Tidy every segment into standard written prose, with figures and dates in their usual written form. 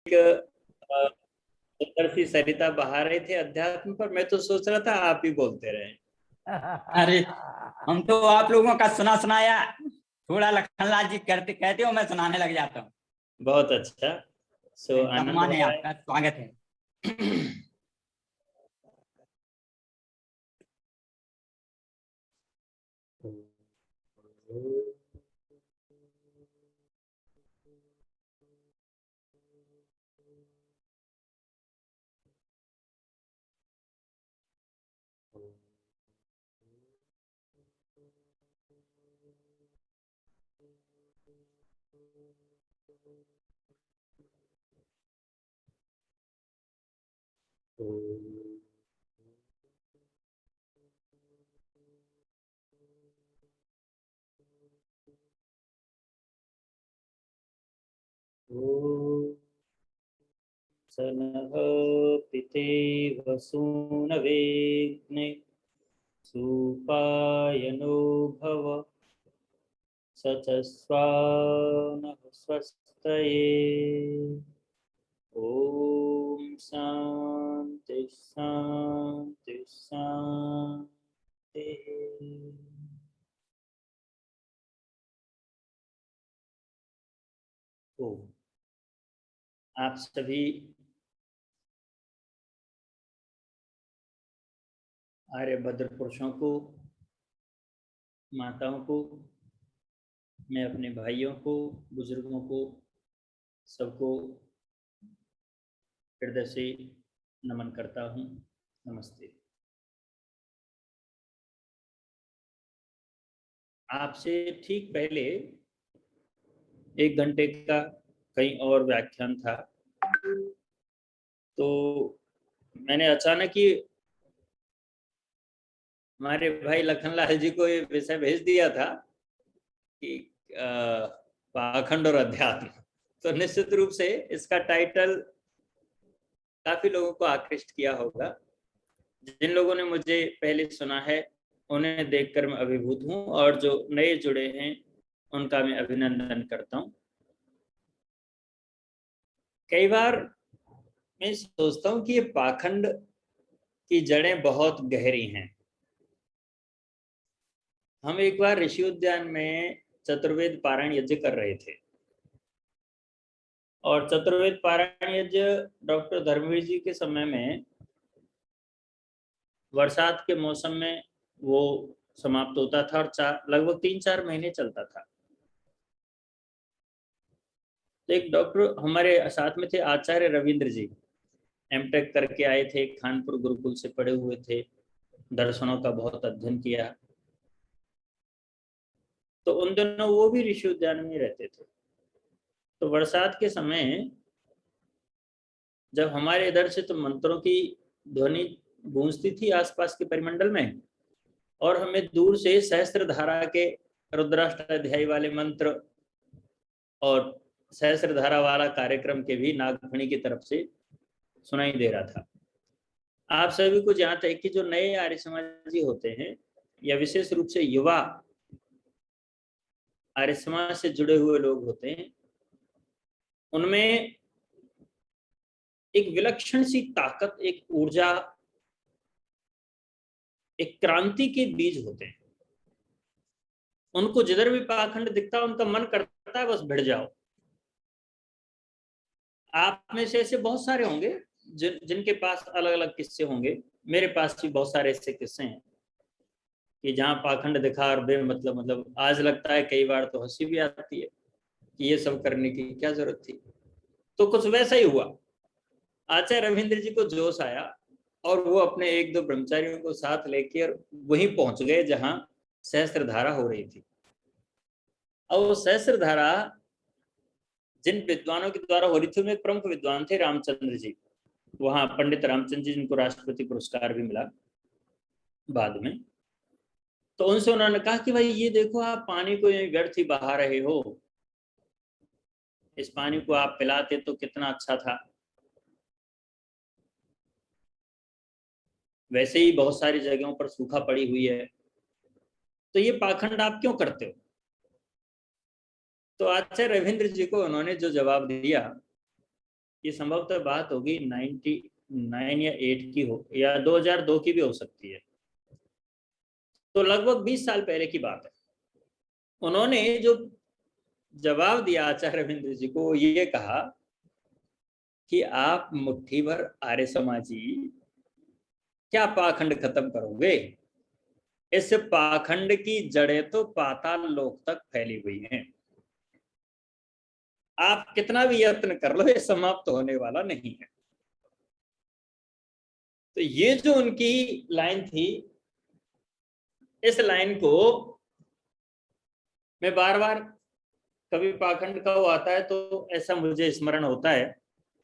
सुंदर सरिता बहा रहे थे अध्यात्म पर, मैं तो सोच रहा था आप ही बोलते रहे। अरे हम तो आप लोगों का सुना सुनाया थोड़ा लखनलाल जी करते कहते हो मैं सुनाने लग जाता हूँ। बहुत अच्छा, सो आनंद सम्मान हो है, रहा है। आपका स्वागत है। सनः पितेव सूनवेग्ने सुपायनो भव सचस्वानः स्वस्तये। ओम शांति शांति शांति। तो आप सभी आर्यभद्र पुरुषों को, माताओं को, मैं अपने भाइयों को, बुजुर्गों को, सबको हृदय से नमन करता हूँ। नमस्ते। आपसे ठीक पहले 1 घंटे का कहीं और व्याख्यान था, तो मैंने अचानक ही हमारे भाई लखनलाल जी को ये विषय भेज दिया था कि पाखंड और अध्यात्म। तो निश्चित रूप से इसका टाइटल काफी लोगों को आकृष्ट किया होगा। जिन लोगों ने मुझे पहले सुना है उन्हें देखकर मैं अभिभूत हूँ, और जो नए जुड़े हैं उनका मैं अभिनंदन करता हूँ। कई बार मैं सोचता हूँ कि ये पाखंड की जड़ें बहुत गहरी हैं। हम एक बार ऋषि उद्यान में चतुर्वेद पारायण यज्ञ कर रहे थे, और चतुर्वेद पारायण यज्ञ डॉक्टर धर्मवीर जी के समय में बरसात के मौसम में वो समाप्त होता था, और लगभग 3-4 महीने चलता था। तो एक डॉक्टर हमारे साथ में थे, आचार्य रविंद्र जी, एमटेक करके आए थे, खानपुर गुरुकुल से पढ़े हुए थे, दर्शनों का बहुत अध्ययन किया। तो उन दिनों वो भी ऋषि उद्यान में रहते थे। तो बरसात के समय जब हमारे इधर से तो मंत्रों की ध्वनि गूंजती थी आसपास के परिमंडल में, और हमें दूर से सहस्त्र धारा के रुद्राष्टाध्यायी वाले मंत्र और सहस्त्र धारा वाला कार्यक्रम के भी नागफणी की तरफ से सुनाई दे रहा था। आप सभी को जानते हैं कि जो नए आर्य समाजी होते हैं, या विशेष रूप से युवा आर्य समाज से जुड़े हुए लोग होते हैं, उनमें एक विलक्षण सी ताकत, एक ऊर्जा, एक क्रांति के बीज होते हैं। उनको जिधर भी पाखंड दिखता है उनका मन करता है बस भिड़ जाओ। आप में से ऐसे बहुत सारे होंगे जिनके पास अलग अलग किस्से होंगे। मेरे पास भी बहुत सारे ऐसे किस्से हैं कि जहाँ पाखंड दिखा और मतलब आज लगता है, कई बार तो हंसी भी आती है कि ये सब करने की क्या जरूरत थी। तो कुछ वैसा ही हुआ। आचार्य रविंद्र जी को जोश आया, और वो अपने 1-2 ब्रह्मचारियों को साथ लेकर वहीं पहुंच गए जहां सहस्त्र धारा हो रही थी। और वो सहस्त्र धारा जिन विद्वानों के द्वारा हो रही थी उनमें एक प्रमुख विद्वान थे रामचंद्र जी, वहां पंडित रामचंद्र जी, जिनको राष्ट्रपति पुरस्कार भी मिला बाद में। तो उनसे उन्होंने कहा कि भाई ये देखो, आप पानी को व्यर्थ ही बहा रहे हो, इस पानी को आप पिलाते तो कितना अच्छा था। वैसे ही बहुत सारी जगहों पर सूखा पड़ी हुई है, तो ये पाखंड आप क्यों करते हो। तो आचार्य रविंद्र जी को उन्होंने जो जवाब दिया ये संभवतः बात होगी 99 या 8 की हो, या 2002 की भी हो सकती है। तो लगभग 20 साल पहले की बात है। उन्होंने जो जवाब दिया आचार्य रविंद्र जी को, ये कहा कि आप मुट्ठी भर आर्य समाजी क्या पाखंड खत्म करोगे? इस पाखंड की जड़ें तो पाताल लोक तक फैली हुई हैं। आप कितना भी यत्न कर लो, ये समाप्त होने वाला नहीं है। तो ये जो उनकी लाइन थी, इस लाइन को मैं बार बार, कभी पाखंड का वो आता है तो ऐसा मुझे स्मरण होता है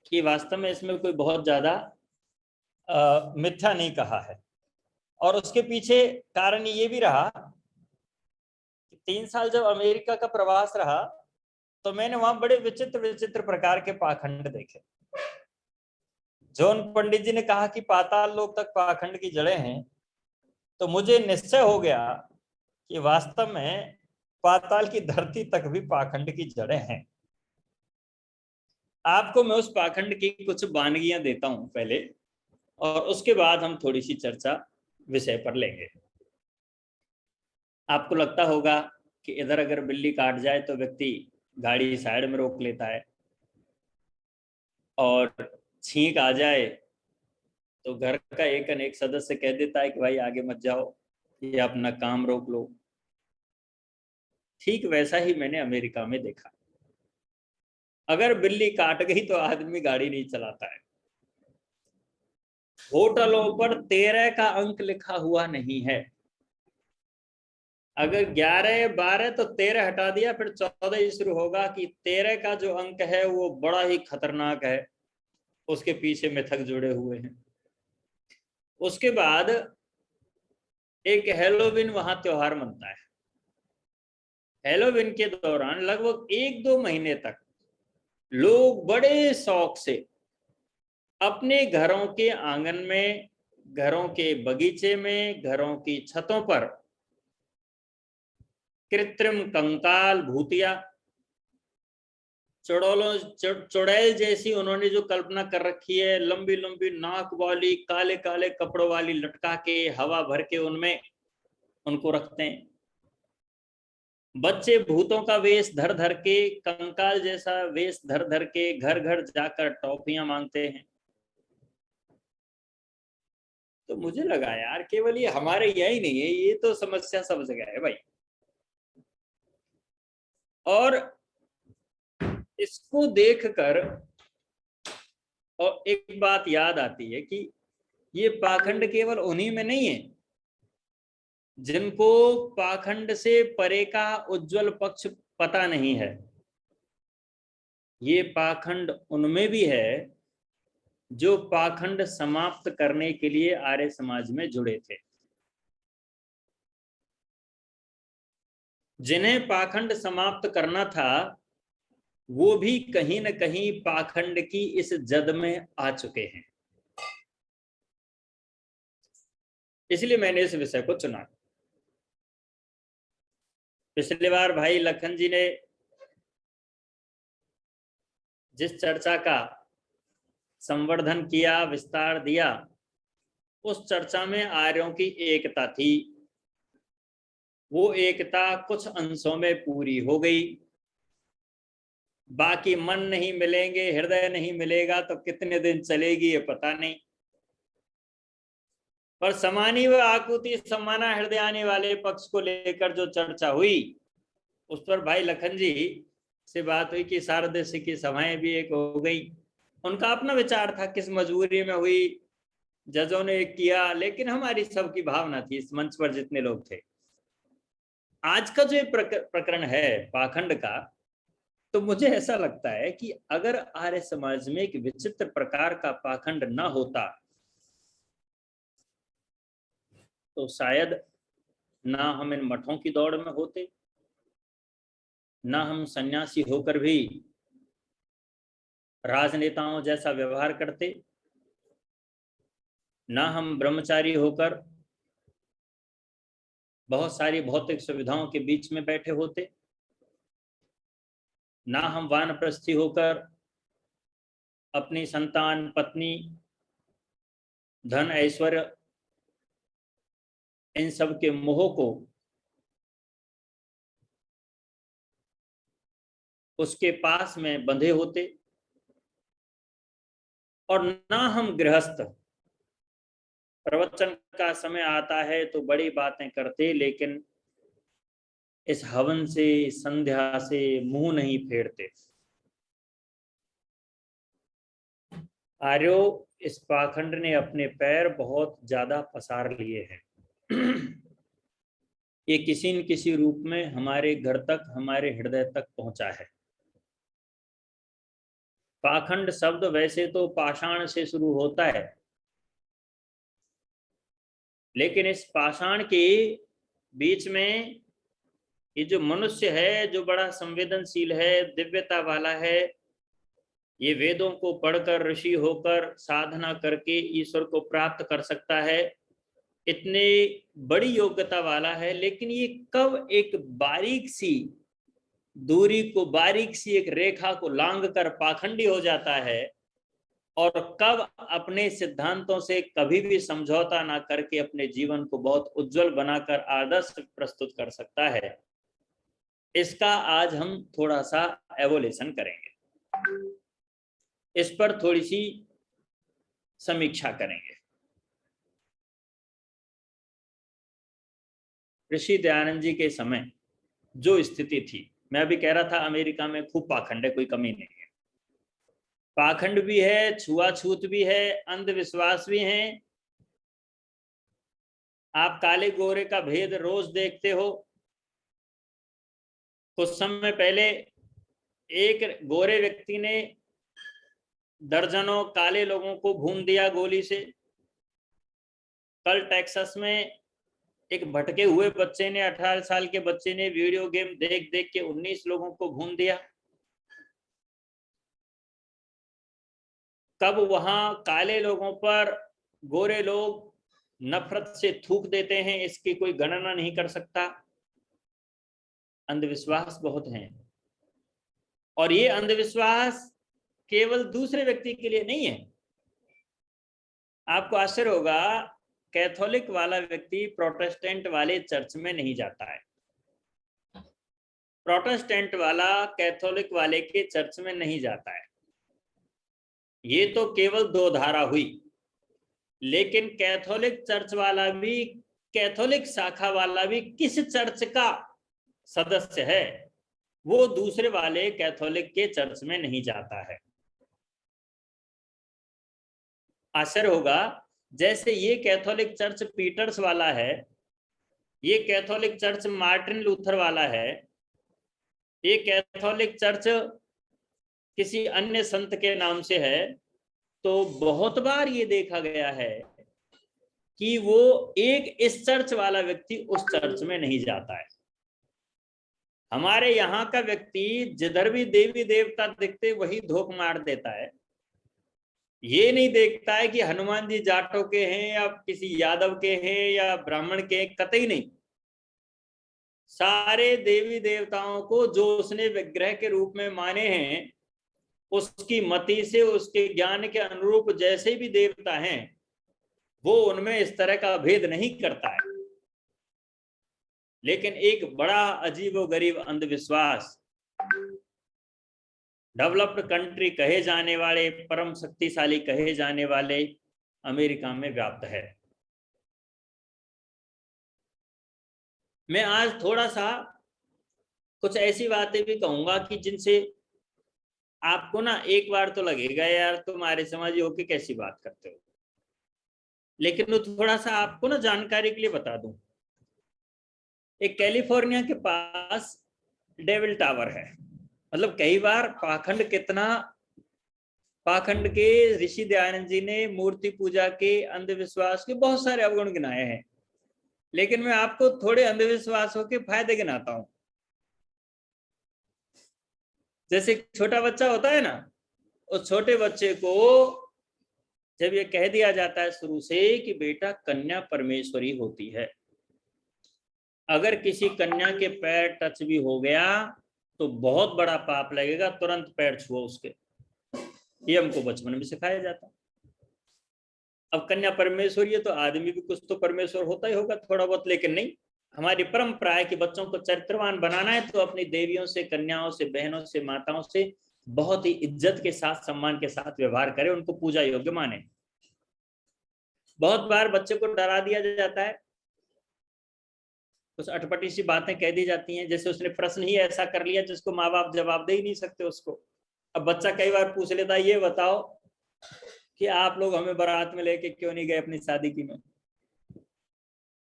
कि वास्तव में इसमें कोई बहुत ज्यादा मिथ्या नहीं कहा है। और उसके पीछे कारण ये भी रहा कि 3 साल जब अमेरिका का प्रवास रहा, तो मैंने वहां बड़े विचित्र विचित्र प्रकार के पाखंड देखे। जॉन पंडित जी ने कहा कि पाताल लोक तक पाखंड की जड़ें हैं, तो मुझे निश्चय हो गया कि वास्तव में पाताल की धरती तक भी पाखंड की जड़ें हैं। आपको मैं उस पाखंड की कुछ वानगियां देता हूं पहले, और उसके बाद हम थोड़ी सी चर्चा विषय पर लेंगे। आपको लगता होगा कि इधर अगर बिल्ली काट जाए तो व्यक्ति गाड़ी साइड में रोक लेता है, और छींक आ जाए तो घर का एक न एक सदस्य कह देता है कि भाई आगे मत जाओ या अपना काम रोक लो। ठीक वैसा ही मैंने अमेरिका में देखा। अगर बिल्ली काट गई तो आदमी गाड़ी नहीं चलाता है। होटलों पर 13 का अंक लिखा हुआ नहीं है। अगर 11 12 तो 13 हटा दिया, फिर 14 ही शुरू होगा कि 13 का जो अंक है वो बड़ा ही खतरनाक है, उसके पीछे मिथक जुड़े हुए हैं। उसके बाद एक हेलोविन वहां त्योहार मनता है। हेलोविन के दौरान लगभग 1-2 महीने तक लोग बड़े शौक से अपने घरों के आंगन में, घरों के बगीचे में, घरों की छतों पर कृत्रिम कंकाल, भूतिया, चुड़ैल जैसी उन्होंने जो कल्पना कर रखी है, लंबी लंबी नाक वाली, काले काले कपड़ों वाली लटका के, हवा भर के उनमें उनको रखते हैं। बच्चे भूतों का वेश धर धर के, कंकाल जैसा वेश धर धर के घर घर जाकर टॉफियां मांगते हैं। तो मुझे लगा यार, केवल ये हमारे यहाँ ही नहीं है, ये तो समस्या सब जगह है भाई। और इसको देखकर और एक बात याद आती है कि ये पाखंड केवल उन्हीं में नहीं है जिनको पाखंड से परे का उज्जवल पक्ष पता नहीं है। ये पाखंड उनमें भी है जो पाखंड समाप्त करने के लिए आर्य समाज में जुड़े थे। जिन्हें पाखंड समाप्त करना था वो भी कहीं न कहीं पाखंड की इस जद में आ चुके हैं। इसलिए मैंने इस विषय को चुना। पिछली बार भाई लखन जी ने जिस चर्चा का संवर्धन किया, विस्तार दिया, उस चर्चा में आर्यों की एकता थी। वो एकता कुछ अंशों में पूरी हो गई। बाकी मन नहीं मिलेंगे, हृदय नहीं मिलेगा तो कितने दिन चलेगी ये पता नहीं। पर समानी व आकुति समाना हृदय आने वाले पक्ष को लेकर जो चर्चा हुई, उस पर भाई लखन जी से बात हुई कि सार्वदेशी की सभाएं भी एक हो गई। उनका अपना विचार था, किस मजबूरी में हुई, जजों ने किया, लेकिन हमारी सबकी भावना थी इस मंच पर जितने लोग थे। आज का जो प्रकरण है पाखंड का, तो मुझे ऐसा लगता है कि अगर आर्य समाज में एक विचित्र प्रकार का पाखंड ना होता तो शायद ना हम इन मठों की दौड़ में होते, ना हम सन्यासी होकर भी राजनेताओं जैसा व्यवहार करते, ना हम ब्रह्मचारी होकर बहुत सारी भौतिक सुविधाओं के बीच में बैठे होते, ना हम वानप्रस्थी होकर अपनी संतान, पत्नी, धन, ऐश्वर्य, इन सब के मोह को उसके पास में बंधे होते, और ना हम गृहस्थ प्रवचन का समय आता है तो बड़ी बातें करते, लेकिन इस हवन से, संध्या से मुंह नहीं फेरते। आर्यो, इस पाखंड ने अपने पैर बहुत ज्यादा पसार लिए हैं। ये किसी न किसी रूप में हमारे घर तक, हमारे हृदय तक पहुंचा है। पाखंड शब्द वैसे तो पाषाण से शुरू होता है, लेकिन इस पाषाण के बीच में ये जो मनुष्य है, जो बड़ा संवेदनशील है, दिव्यता वाला है, ये वेदों को पढ़कर, ऋषि होकर, साधना करके ईश्वर को प्राप्त कर सकता है, इतने बड़ी योग्यता वाला है, लेकिन ये कब एक बारीक सी दूरी को, बारीक सी एक रेखा को लांघ कर पाखंडी हो जाता है, और कब अपने सिद्धांतों से कभी भी समझौता ना करके अपने जीवन को बहुत उज्जवल बनाकर आदर्श प्रस्तुत कर सकता है, इसका आज हम थोड़ा सा एवोल्यूशन करेंगे, इस पर थोड़ी सी समीक्षा करेंगे। ऋषि दयानंद जी के समय जो स्थिति थी, मैं अभी कह रहा था अमेरिका में खूब पाखंड है, कोई कमी नहीं है। पाखंड भी है, छुआछूत भी है, अंधविश्वास भी है। आप काले गोरे का भेद रोज देखते हो। कुछ समय पहले एक गोरे व्यक्ति ने दर्जनों काले लोगों को भून दिया गोली से। कल टेक्सास में एक भटके हुए बच्चे ने, 18 साल के बच्चे ने वीडियो गेम देख देख के 19 लोगों को भून दिया। कब वहां काले लोगों पर गोरे लोग नफरत से थूक देते हैं, इसकी कोई गणना नहीं कर सकता। अंधविश्वास बहुत हैं, और ये अंधविश्वास केवल दूसरे व्यक्ति के लिए नहीं है। आपको आश्चर्य होगा, कैथोलिक वाला व्यक्ति प्रोटेस्टेंट वाले चर्च में नहीं जाता है, प्रोटेस्टेंट वाला कैथोलिक वाले के चर्च में नहीं जाता है। ये तो केवल दो धारा हुई, लेकिन कैथोलिक चर्च वाला भी, कैथोलिक शाखा वाला भी किस चर्च का सदस्य है, वो दूसरे वाले कैथोलिक के चर्च में नहीं जाता है। आश्चर्य होगा, जैसे ये कैथोलिक चर्च पीटर्स वाला है, ये कैथोलिक चर्च मार्टिन लूथर वाला है, ये कैथोलिक चर्च किसी अन्य संत के नाम से है, तो बहुत बार ये देखा गया है कि वो एक इस चर्च वाला व्यक्ति उस चर्च में नहीं जाता है। हमारे यहाँ का व्यक्ति जिधर भी देवी देवता दिखते वही धोख मार देता है। ये नहीं देखता है कि हनुमान जी जाटों के हैं या किसी यादव के हैं या ब्राह्मण के, कतई नहीं। सारे देवी देवताओं को जो उसने विग्रह के रूप में माने हैं, उसकी मति से, उसके ज्ञान के अनुरूप जैसे भी देवता हैं, वो उनमें इस तरह का भेद नहीं करता है। लेकिन एक बड़ा अजीबोगरीब अंधविश्वास डेवलप्ड कंट्री कहे जाने वाले, परम शक्तिशाली कहे जाने वाले अमेरिका में व्याप्त है। मैं आज थोड़ा सा कुछ ऐसी बातें भी कहूंगा कि जिनसे आपको ना एक बार तो लगेगा यार तुम्हारे समाजी होके कैसी बात करते हो, लेकिन वो थोड़ा सा आपको ना जानकारी के लिए बता दूं। एक कैलिफोर्निया के पास डेविल टावर है। मतलब कई बार पाखंड कितना, पाखंड के ऋषि दयानंद जी ने मूर्ति पूजा के, अंधविश्वास के बहुत सारे अवगुण गिनाए हैं, लेकिन मैं आपको थोड़े अंधविश्वासों के फायदे गिनाता हूं। जैसे छोटा बच्चा होता है ना, उस छोटे बच्चे को जब ये कह दिया जाता है शुरू से कि बेटा कन्या परमेश्वरी होती है, अगर किसी कन्या के पैर टच भी हो गया तो बहुत बड़ा पाप लगेगा, तुरंत पैर छुओ उसके। ये हमको बचपन में सिखाया जाता। अब कन्या परमेश्वरी है तो आदमी भी कुछ तो परमेश्वर होता ही होगा थोड़ा बहुत, लेकिन नहीं, हमारी परंपरा है कि बच्चों को चरित्रवान बनाना है तो अपनी देवियों से, कन्याओं से, बहनों से, माताओं से बहुत ही इज्जत के साथ, सम्मान के साथ व्यवहार करें, उनको पूजा योग्य माने। बहुत बार बच्चे को डरा दिया जाता है, कुछ अटपटी सी बातें कह दी जाती हैं, जैसे उसने प्रश्न ही ऐसा कर लिया जिसको माँ बाप जवाब दे ही नहीं सकते उसको। अब बच्चा कई बार पूछ लेता है, ये बताओ कि आप लोग हमें बारात में लेके क्यों नहीं गए अपनी शादी की में।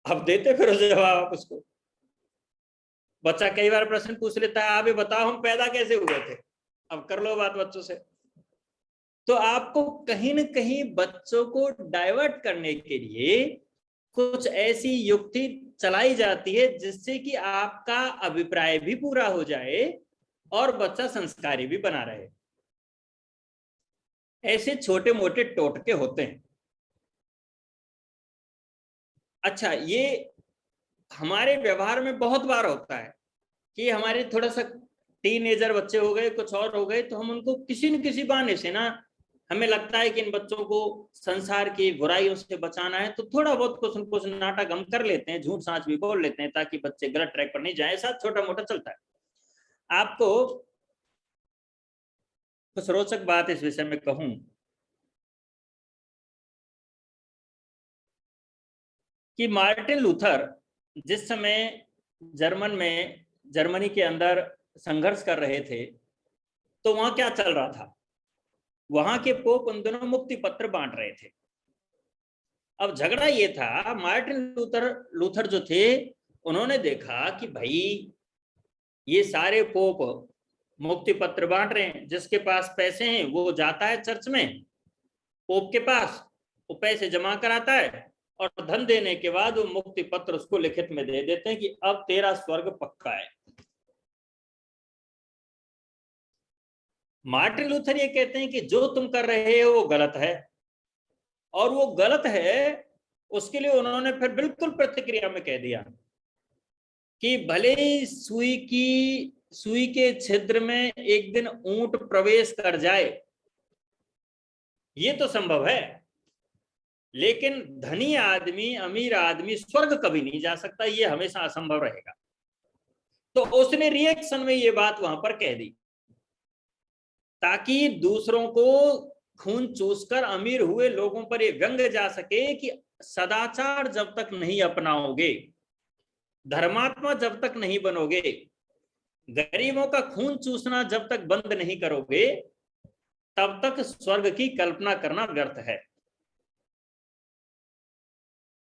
अब देते फिर उसे जवाब उसको। बच्चा कई बार प्रश्न पूछ लेता है, आप ये बताओ हम पैदा कैसे हुए थे। अब कर लो बात बच्चों से। तो आपको कहीं न कहीं बच्चों को डाइवर्ट करने के लिए कुछ ऐसी युक्ति चलाई जाती है जिससे कि आपका अभिप्राय भी पूरा हो जाए और बच्चा संस्कारी भी बना रहे। ऐसे छोटे मोटे टोटके होते हैं। अच्छा, ये हमारे व्यवहार में बहुत बार होता है कि हमारे थोड़ा सा टीनेजर बच्चे हो गए, कुछ और हो गए, तो हम उनको किसी न किसी बहाने से ना, हमें लगता है कि इन बच्चों को संसार की बुराइयों से बचाना है, तो थोड़ा बहुत कुछ न कुछ नाटक हम कर लेते हैं, झूठ साँच भी बोल लेते हैं ताकि बच्चे गलत ट्रैक पर नहीं जाए। ऐसा छोटा मोटा चलता है। आपको कुछ रोचक बात इस विषय में कहूं कि मार्टिन लूथर जिस समय जर्मनी के अंदर संघर्ष कर रहे थे, तो वहां क्या चल रहा था? वहां के पोप उन दिनों मुक्ति पत्र बांट रहे थे। अब झगड़ा ये था, मार्टिन लूथर जो थे, उन्होंने देखा कि भाई ये सारे पोप मुक्ति पत्र बांट रहे हैं, जिसके पास पैसे हैं वो जाता है चर्च में पोप के पास, वो पैसे जमा कराता है और धन देने के बाद वो मुक्ति पत्र उसको लिखित में दे देते हैं कि अब तेरा स्वर्ग पक्का है। मार्टिन लूथर ये कहते हैं कि जो तुम कर रहे हो वो गलत है, और वो गलत है उसके लिए उन्होंने फिर बिल्कुल प्रतिक्रिया में कह दिया कि भले ही सुई के छिद्र में एक दिन ऊंट प्रवेश कर जाए, ये तो संभव है, लेकिन धनी आदमी, अमीर आदमी स्वर्ग कभी नहीं जा सकता, ये हमेशा असंभव रहेगा। तो उसने रिएक्शन में ये बात वहां पर कह दी ताकि दूसरों को खून चूसकर अमीर हुए लोगों पर ये व्यंग जा सके कि सदाचार जब तक नहीं अपनाओगे, धर्मात्मा जब तक नहीं बनोगे, गरीबों का खून चूसना जब तक बंद नहीं करोगे, तब तक स्वर्ग की कल्पना करना व्यर्थ है।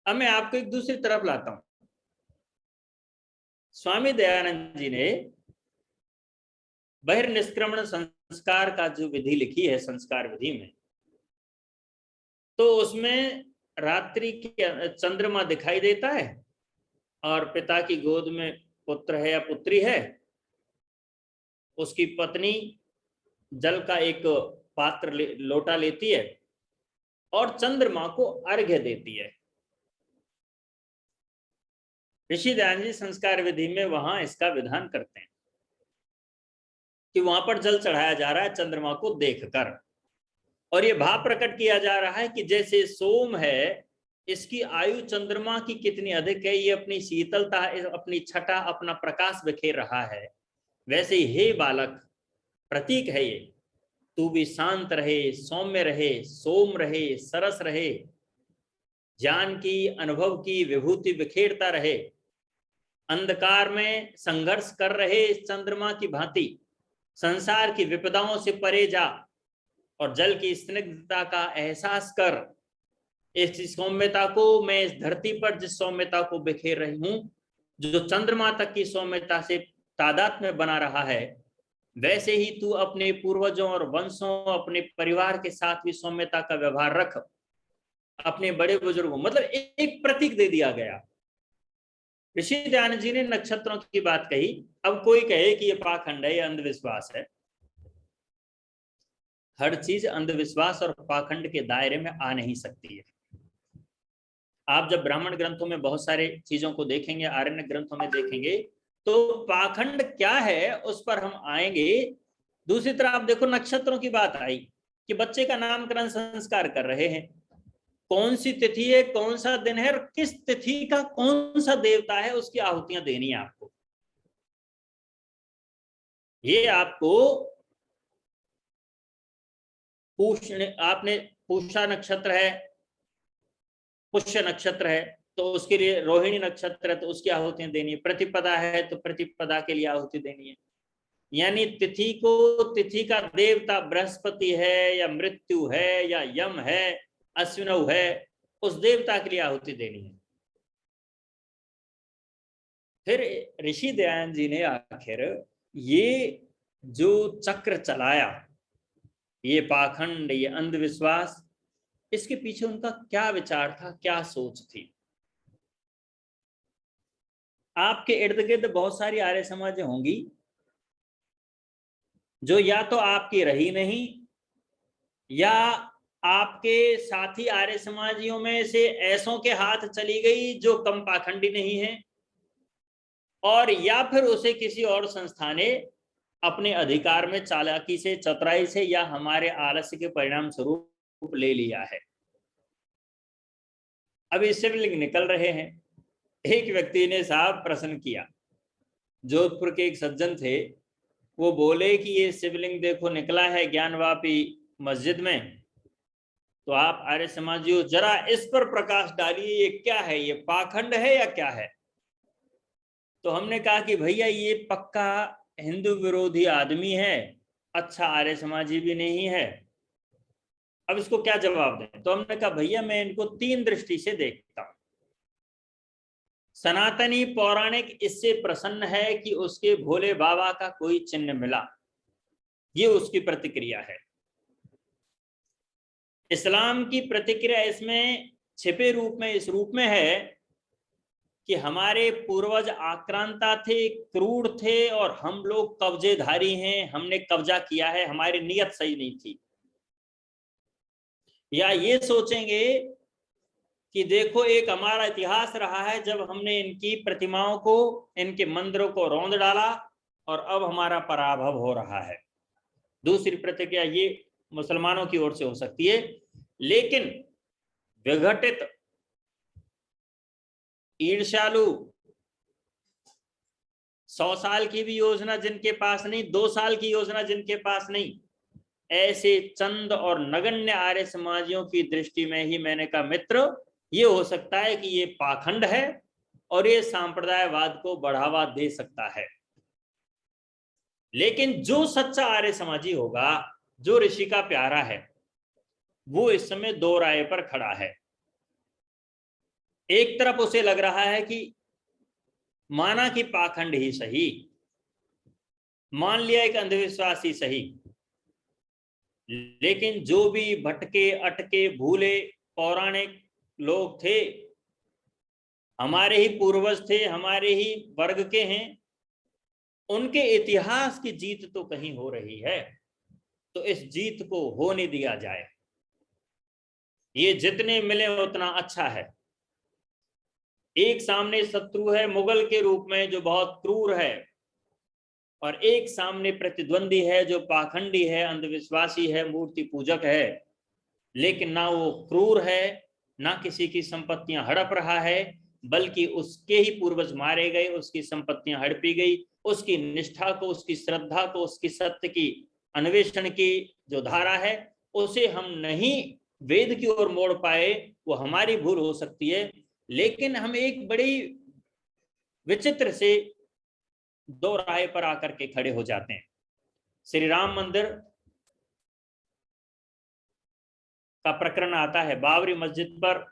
अब मैं आपको एक दूसरी तरफ लाता हूं। स्वामी दयानंद जी ने बहिर्निष्क्रमण संस्कार का जो विधि लिखी है, संस्कार विधि में, तो उसमें रात्रि की चंद्रमा दिखाई देता है और पिता की गोद में पुत्र है या पुत्री है, उसकी पत्नी जल का एक पात्र लोटा लेती है और चंद्रमा को अर्घ्य देती है। ऋषि दयानंद जी संस्कार विधि में वहां इसका विधान करते हैं कि वहां पर जल चढ़ाया जा रहा है चंद्रमा को देखकर, और ये भाव प्रकट किया जा रहा है कि जैसे सोम है, इसकी आयु चंद्रमा की कितनी अधिक है, ये अपनी शीतलता, अपनी छटा, अपना प्रकाश बिखेर रहा है, वैसे ही हे बालक, प्रतीक है ये, तू भी शांत रहे, सौम्य रहे, सोम रहे, सरस रहे, ज्ञान की, अनुभव की विभूति बिखेरता रहे, अंधकार में संघर्ष कर रहे चंद्रमा की भांति संसार की विपदाओं से परे जा और जल की स्निग्धता का एहसास कर। इस सौम्यता को, मैं इस धरती पर जिस सौम्यता को बिखेर रही हूं, जो चंद्रमा तक की सौम्यता से तादात्म्य बना रहा है, वैसे ही तू अपने पूर्वजों और वंशों, अपने परिवार के साथ भी सौम्यता का व्यवहार रख, अपने बड़े बुजुर्गों, मतलब एक प्रतीक दे दिया गया। ऋषि दयानंद जी ने नक्षत्रों की बात कही। अब कोई कहे कि ये पाखंड है, ये अंधविश्वास है, हर चीज अंधविश्वास और पाखंड के दायरे में आ नहीं सकती है। आप जब ब्राह्मण ग्रंथों में बहुत सारे चीजों को देखेंगे, आरण्य ग्रंथों में देखेंगे, तो पाखंड क्या है उस पर हम आएंगे। दूसरी तरफ आप देखो, नक्षत्रों की बात आई, कि बच्चे का नामकरण संस्कार कर रहे हैं, कौन सी तिथि है, कौन सा दिन है और किस तिथि का कौन सा देवता है, उसकी आहुतियां देनी है आपको। ये आपको आपने पूषा नक्षत्र है, पुष्य नक्षत्र है तो उसके लिए, रोहिणी नक्षत्र है तो उसकी आहुतियां देनी है, प्रतिपदा है तो प्रतिपदा के लिए आहुति देनी है। यानी तिथि को, तिथि का देवता बृहस्पति है या मृत्यु है या यम है, अश्विनव है, उस देवता के लिए आहुति देनी है। फिर ऋषि दयानंद जी ने आखिर ये जो चक्र चलाया, ये पाखंड, ये अंधविश्वास, इसके पीछे उनका क्या विचार था, क्या सोच थी। आपके इर्द गिर्द बहुत सारी आर्य समाज होंगी जो या तो आपकी रही नहीं, या आपके साथी आर्य समाजियों में से ऐसों के हाथ चली गई जो कम पाखंडी नहीं है, और या फिर उसे किसी और संस्था ने अपने अधिकार में चालाकी से, चतुराई से या हमारे आलस्य के परिणाम स्वरूप ले लिया है। अभी शिवलिंग निकल रहे हैं। एक व्यक्ति ने साहब प्रश्न किया, जोधपुर के एक सज्जन थे, वो बोले कि ये शिवलिंग देखो निकला है ज्ञानवापी मस्जिद में, तो आप आर्य समाजियों जरा इस पर प्रकाश डालिए, ये क्या है, ये पाखंड है या क्या है। तो हमने कहा कि भैया ये पक्का हिंदू विरोधी आदमी है, अच्छा आर्य समाजी भी नहीं है, अब इसको क्या जवाब दें। तो हमने कहा भैया मैं इनको 3 दृष्टि से देखता हूं। सनातनी पौराणिक इससे प्रसन्न है कि उसके भोले बाबा का कोई चिन्ह मिला, ये उसकी प्रतिक्रिया है। इस्लाम की प्रतिक्रिया इसमें छिपे रूप में, इस रूप में है कि हमारे पूर्वज आक्रांता थे, क्रूर थे, और हम लोग कब्जेधारी हैं, हमने कब्जा किया है, हमारी नीयत सही नहीं थी। या ये सोचेंगे कि देखो एक हमारा इतिहास रहा है जब हमने इनकी प्रतिमाओं को, इनके मंदिरों को रौंद डाला और अब हमारा पराभव हो रहा है। दूसरी प्रतिक्रिया ये मुसलमानों की ओर से हो सकती है। लेकिन विघटित, ईर्ष्यालु, 100 साल की भी योजना जिनके पास नहीं, 2 साल की योजना जिनके पास नहीं, ऐसे चंद और नगण्य आर्य समाजियों की दृष्टि में ही मैंने कहा मित्र, ये हो सकता है कि ये पाखंड है और ये सांप्रदायवाद को बढ़ावा दे सकता है। लेकिन जो सच्चा आर्य समाजी होगा, जो ऋषि का प्यारा है, वो इस समय 2 राय पर खड़ा है। एक तरफ उसे लग रहा है कि माना कि पाखंड ही सही, मान लिया एक अंधविश्वास ही सही, लेकिन जो भी भटके, अटके, भूले पौराणिक लोग थे, हमारे ही पूर्वज थे, हमारे ही वर्ग के हैं, उनके इतिहास की जीत तो कहीं हो रही है, तो इस जीत को होने दिया जाए। ये जितने मिले उतना अच्छा है। एक सामने शत्रु है मुगल के रूप में जो बहुत क्रूर है, और एक सामने प्रतिद्वंदी है जो पाखंडी है, अंधविश्वासी है, मूर्ति पूजक है, लेकिन ना वो क्रूर है, ना किसी की संपत्तियां हड़प रहा है, बल्कि उसके ही पूर्वज मारे गए, उसकी संपत्तियां हड़पी गई, उसकी निष्ठा को, उसकी श्रद्धा को, उसकी सत्य की अन्वेषण की जो धारा है, उसे हम नहीं वेद की ओर मोड़ पाए, वो हमारी भूल हो सकती है। लेकिन हम एक बड़ी विचित्र से 2 राय पर आकर के खड़े हो जाते हैं। श्री राम मंदिर का प्रकरण आता है। बाबरी मस्जिद पर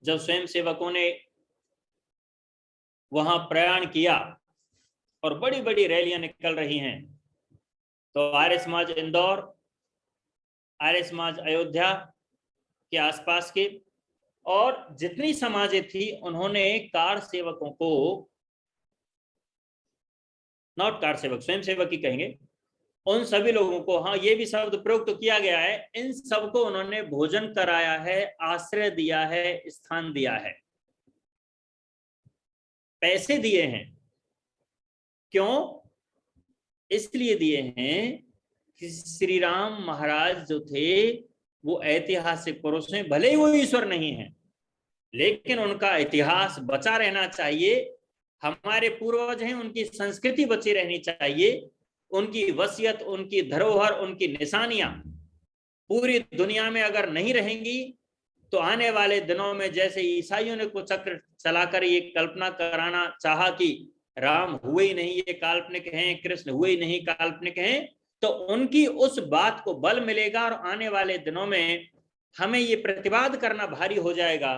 जब स्वयं सेवकों ने वहां प्रयाण किया और बड़ी बड़ी रैलियां निकल रही हैं, तो आर्य समाज इंदौर, आर्य समाज अयोध्या के आसपास के और जितनी समाजें थी, उन्होंने कार सेवकों को, नॉट कार सेवक, स्वयं सेवक ही कहेंगे, उन सभी लोगों को, हाँ ये भी शब्द प्रयुक्त तो किया गया है, इन सबको उन्होंने भोजन कराया है, आश्रय दिया है, स्थान दिया है, पैसे दिए हैं। क्यों? इसलिए दिए हैं कि श्री राम महाराज जो थे वो ऐतिहासिक पुरुष हैं, भले ही वो ईश्वर नहीं है, लेकिन उनका इतिहास बचा रहना चाहिए। हमारे पूर्वज हैं, उनकी संस्कृति बची रहनी चाहिए, उनकी वसीयत, उनकी धरोहर, उनकी निशानियां पूरी दुनिया में अगर नहीं रहेंगी तो आने वाले दिनों में जैसे ईसाइयों ने कुचक्र चलाकर ये कल्पना कराना चाहा कि राम हुए ही नहीं, ये काल्पनिक हैं, कृष्ण हुए ही नहीं, काल्पनिक हैं, तो उनकी उस बात को बल मिलेगा और आने वाले दिनों में हमें ये प्रतिवाद करना भारी हो जाएगा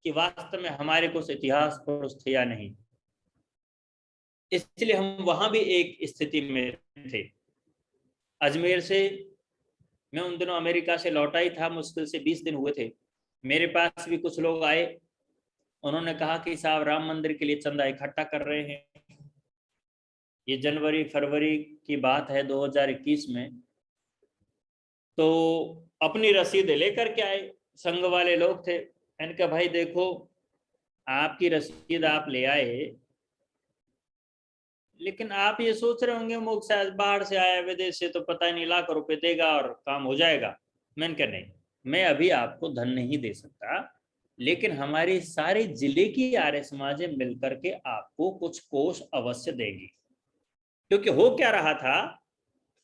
कि वास्तव में हमारे कुछ इतिहास पुरुष थे या नहीं। इसलिए हम वहां भी एक स्थिति में थे। अजमेर से मैं उन दिनों अमेरिका से लौटा ही था, मुश्किल से 20 दिन हुए थे। मेरे पास भी कुछ लोग आए, उन्होंने कहा कि साहब राम मंदिर के लिए चंदा इकट्ठा कर रहे हैं। ये जनवरी फरवरी की बात है 2021 में। तो अपनी रसीदें लेकर के आए, संघ वाले लोग थे। मैंने कहा भाई देखो, आपकी रसीद आप ले आए, लेकिन आप ये सोच रहे होंगे मुख से बाहर से आया विदेश से तो पता ही नहीं लाख रुपए देगा और काम हो जाएगा। मैंने कहा नहीं, मैं अभी आपको धन नहीं दे सकता, लेकिन हमारी सारे जिले की आर्य समाजें मिलकर के आपको कुछ कोष अवश्य देगी। क्योंकि हो क्या रहा था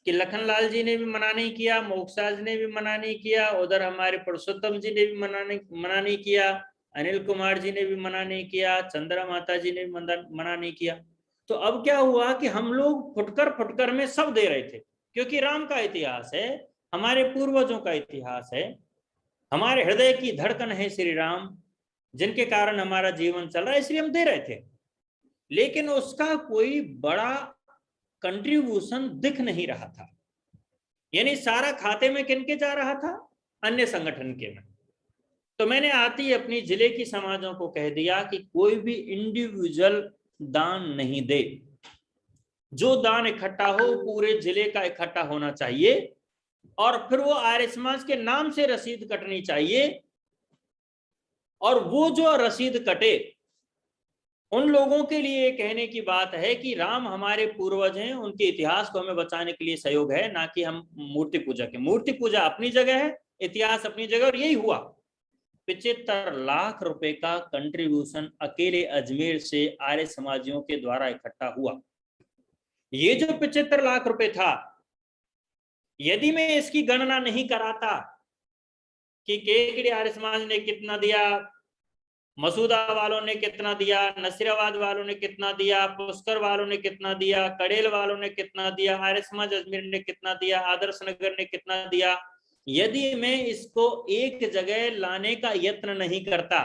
कि लखनलाल जी ने भी मना नहीं किया, मोक्षराज ने भी मना नहीं किया, उधर हमारे पुरुषोत्तम जी ने भी मना नहीं किया, अनिल कुमार जी ने भी मना नहीं किया, चंद्रा माता जी ने भी मना नहीं किया। तो अब क्या हुआ कि हम लोग फुटकर में सब दे रहे थे, क्योंकि राम का इतिहास है, हमारे पूर्वजों का इतिहास है, हमारे हृदय की धड़कन है श्री राम, जिनके कारण हमारा जीवन चल रहा है, इसलिए हम दे रहे थे। लेकिन उसका कोई बड़ा कंट्रीब्यूशन दिख नहीं रहा था। यानी सारा खाते में किनके जा रहा था? अन्य संगठन के में। तो मैंने आती ही अपनी जिले की समाजों को कह दिया कि कोई भी इंडिविजुअल दान नहीं दे, जो दान इकट्ठा हो पूरे जिले का इकट्ठा होना चाहिए, और फिर वो आर्य समाज के नाम से रसीद कटनी चाहिए, और वो जो रसीद कटे उन लोगों के लिए कहने की बात है कि राम हमारे पूर्वज हैं, उनके इतिहास को हमें बचाने के लिए सहयोग है, ना कि हम मूर्ति पूजा के। मूर्ति पूजा अपनी जगह है, इतिहास अपनी जगह, और यही हुआ। 75 लाख रुपए का कंट्रीब्यूशन अकेले अजमेर से आर्य समाजियों के द्वारा इकट्ठा हुआ। ये जो 75 लाख रुपए था, यदि मैं इसकी गणना नहीं कराता कि केकड़ी आर्य समाज ने कितना दिया, मसूदा वालों ने कितना दिया, नसीराबाद वालों ने कितना दिया, पुष्कर वालों ने कितना दिया, कड़ेल वालों ने कितना दिया, आर्य समाज अजमेर ने कितना दिया, आदर्श नगर ने कितना दिया, यदि मैं इसको एक जगह लाने का यत्न नहीं करता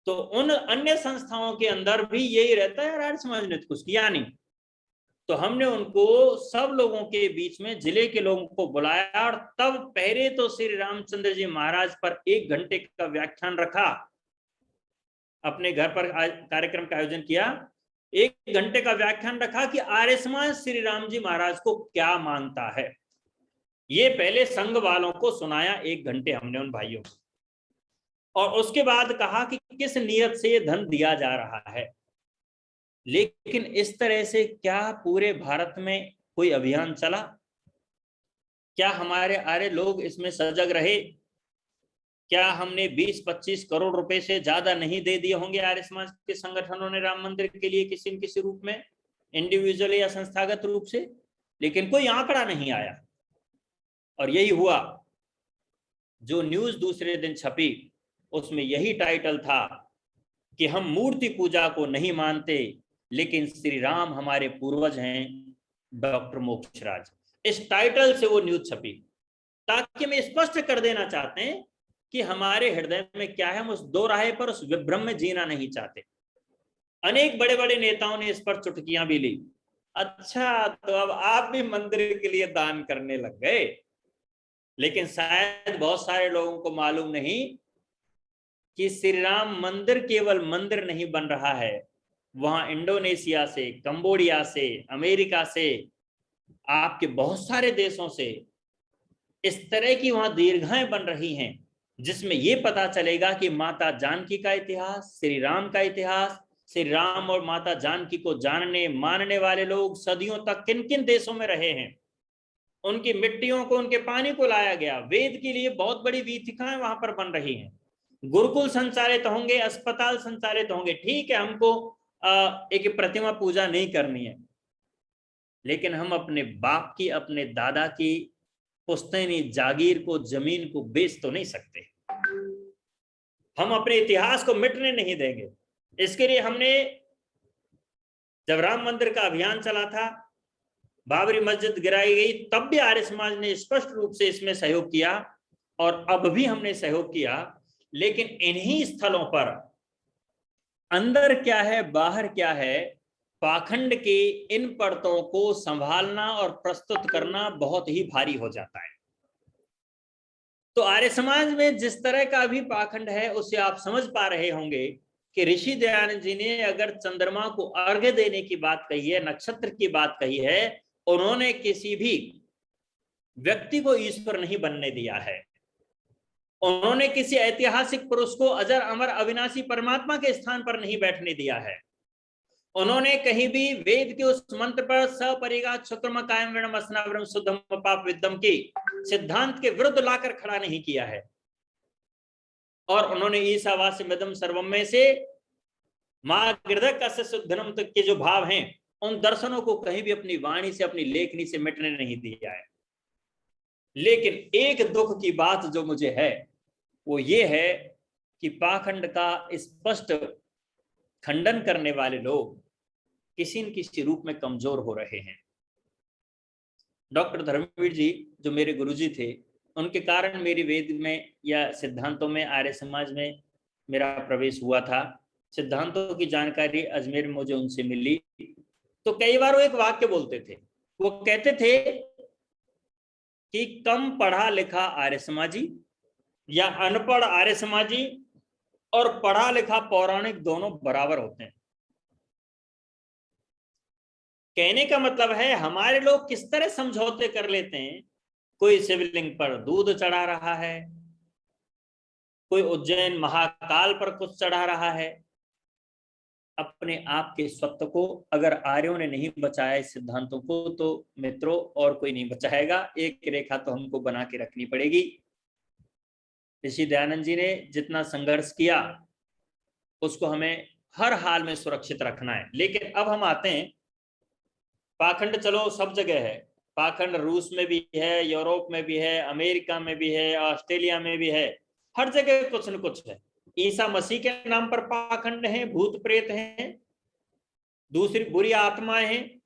तो उन अन्य संस्थाओं के अंदर भी यही रहता है, आर्य समाज ने कुछ किया नहीं। तो हमने उनको सब लोगों के बीच में जिले के लोगों को बुलाया, और तब पहले तो श्री रामचंद्र जी महाराज पर 1 घंटे का व्याख्यान रखा, अपने घर पर कार्यक्रम का आयोजन किया, 1 घंटे का व्याख्यान रखा कि आर्य समाज श्री राम जी महाराज को क्या मानता है। ये पहले संघ वालों को सुनाया 1 घंटे हमने उन भाइयों को, और उसके बाद कहा कि किस नियत से ये धन दिया जा रहा है। लेकिन इस तरह से क्या पूरे भारत में कोई अभियान चला? क्या हमारे आर्य लोग इसमें सजग रहे? क्या हमने 20-25 करोड़ रुपए से ज्यादा नहीं दे दिए होंगे आर्य समाज के संगठनों ने राम मंदिर के लिए, किसी न किसी रूप में, इंडिविजुअल या संस्थागत रूप से? लेकिन कोई आंकड़ा नहीं आया। और यही हुआ, जो न्यूज दूसरे दिन छपी उसमें यही टाइटल था कि हम मूर्ति पूजा को नहीं मानते, लेकिन श्री राम हमारे पूर्वज हैं, डॉक्टर मोक्षराज। इस टाइटल से वो न्यूज छपी, ताकि हम स्पष्ट कर देना चाहते हैं कि हमारे हृदय में क्या है, हम उस दो राहे पर, उस विभ्रम में जीना नहीं चाहते। अनेक बड़े बड़े नेताओं ने इस पर चुटकियां भी ली। अच्छा, तो अब आप भी मंदिर के लिए दान करने लग गए। लेकिन शायद बहुत सारे लोगों को मालूम नहीं कि श्री राम मंदिर केवल मंदिर नहीं बन रहा है, वहां इंडोनेशिया से, कंबोडिया से, अमेरिका से, आपके बहुत सारे देशों से इस तरह की वहां दीर्घाएं बन रही हैं, जिसमें यह पता चलेगा कि माता जानकी का इतिहास, श्री राम का इतिहास, श्री राम और माता जानकी को जानने मानने वाले लोग सदियों तक किन किन देशों में रहे हैं, उनकी मिट्टियों को, उनके पानी को लाया गया। वेद के लिए बहुत बड़ी वीथिकाएं वहां पर बन रही हैं, गुरुकुल संचालित होंगे, अस्पताल संचालित होंगे। ठीक है, हमको एक प्रतिमा पूजा नहीं करनी है, लेकिन हम अपने बाप की, अपने दादा की पुश्तैनी जागीर को, जमीन को बेच तो नहीं सकते। हम अपने इतिहास को मिटने नहीं देंगे। इसके लिए हमने, जब राम मंदिर का अभियान चला था, बाबरी मस्जिद गिराई गई, तब भी आर्य समाज ने स्पष्ट रूप से इसमें सहयोग किया, और अब भी हमने सहयोग किया। लेकिन इन्हीं स्थलों पर अंदर क्या है, बाहर क्या है, पाखंड के इन परतों को संभालना और प्रस्तुत करना बहुत ही भारी हो जाता है। तो आर्य समाज में जिस तरह का भी पाखंड है, उसे आप समझ पा रहे होंगे कि ऋषि दयानंद जी ने अगर चंद्रमा को अर्घ्य देने की बात कही है, नक्षत्र की बात कही है, उन्होंने किसी भी व्यक्ति को ईश्वर नहीं बनने दिया है। उन्होंने किसी ऐतिहासिक पुरुष को अजर अमर अविनाशी परमात्मा के स्थान पर नहीं बैठने दिया है। उन्होंने कहीं भी वेद के उस मंत्र पर सपरिगा शुक्रम कायम विणम अस्नावरम शुद्धम पाप विद्दम की सिद्धांत के विरुद्ध लाकर खड़ा नहीं किया है। और उन्होंने ईशावास्यमिदं सर्वम में से मां गृधक अस्य शुद्धनम तक के जो भाव हैं, उन दर्शनों को कहीं भी अपनी वाणी से, अपनी लेखनी से मिटने नहीं दिया है। लेकिन एक दुख की बात जो मुझे है, वो ये है कि पाखंड का स्पष्ट खंडन करने वाले लोग किसी न किसी रूप में कमजोर हो रहे हैं। डॉक्टर धर्मवीर जी जो मेरे गुरुजी थे, उनके कारण मेरी वेद में या सिद्धांतों में, आर्य समाज में मेरा प्रवेश हुआ था। सिद्धांतों की जानकारी अजमेर में मुझे उनसे मिली। तो कई बार वो एक वाक्य बोलते थे, वो कहते थे कि कम पढ़ा लिखा आर्य समाजी या अनपढ़ आर्य समाजी और पढ़ा लिखा पौराणिक दोनों बराबर होते हैं। कहने का मतलब है, हमारे लोग किस तरह समझौते कर लेते हैं। कोई शिवलिंग पर दूध चढ़ा रहा है, कोई उज्जैन महाकाल पर कुछ चढ़ा रहा है। अपने आप के स्वत्व को अगर आर्यों ने नहीं बचाया इस सिद्धांतों को, तो मित्रों और कोई नहीं बचाएगा। एक रेखा तो हमको बना के रखनी पड़ेगी। ऋषि दयानंद जी ने जितना संघर्ष किया, उसको हमें हर हाल में सुरक्षित रखना है। लेकिन अब हम आते हैं, पाखंड चलो सब जगह है। पाखंड रूस में भी है, यूरोप में भी है, अमेरिका में भी है, ऑस्ट्रेलिया में भी है, हर जगह कुछ न कुछ है। ईसा मसीह के नाम पर पाखंड है, भूत प्रेत हैं, दूसरी बुरी आत्माएं हैं।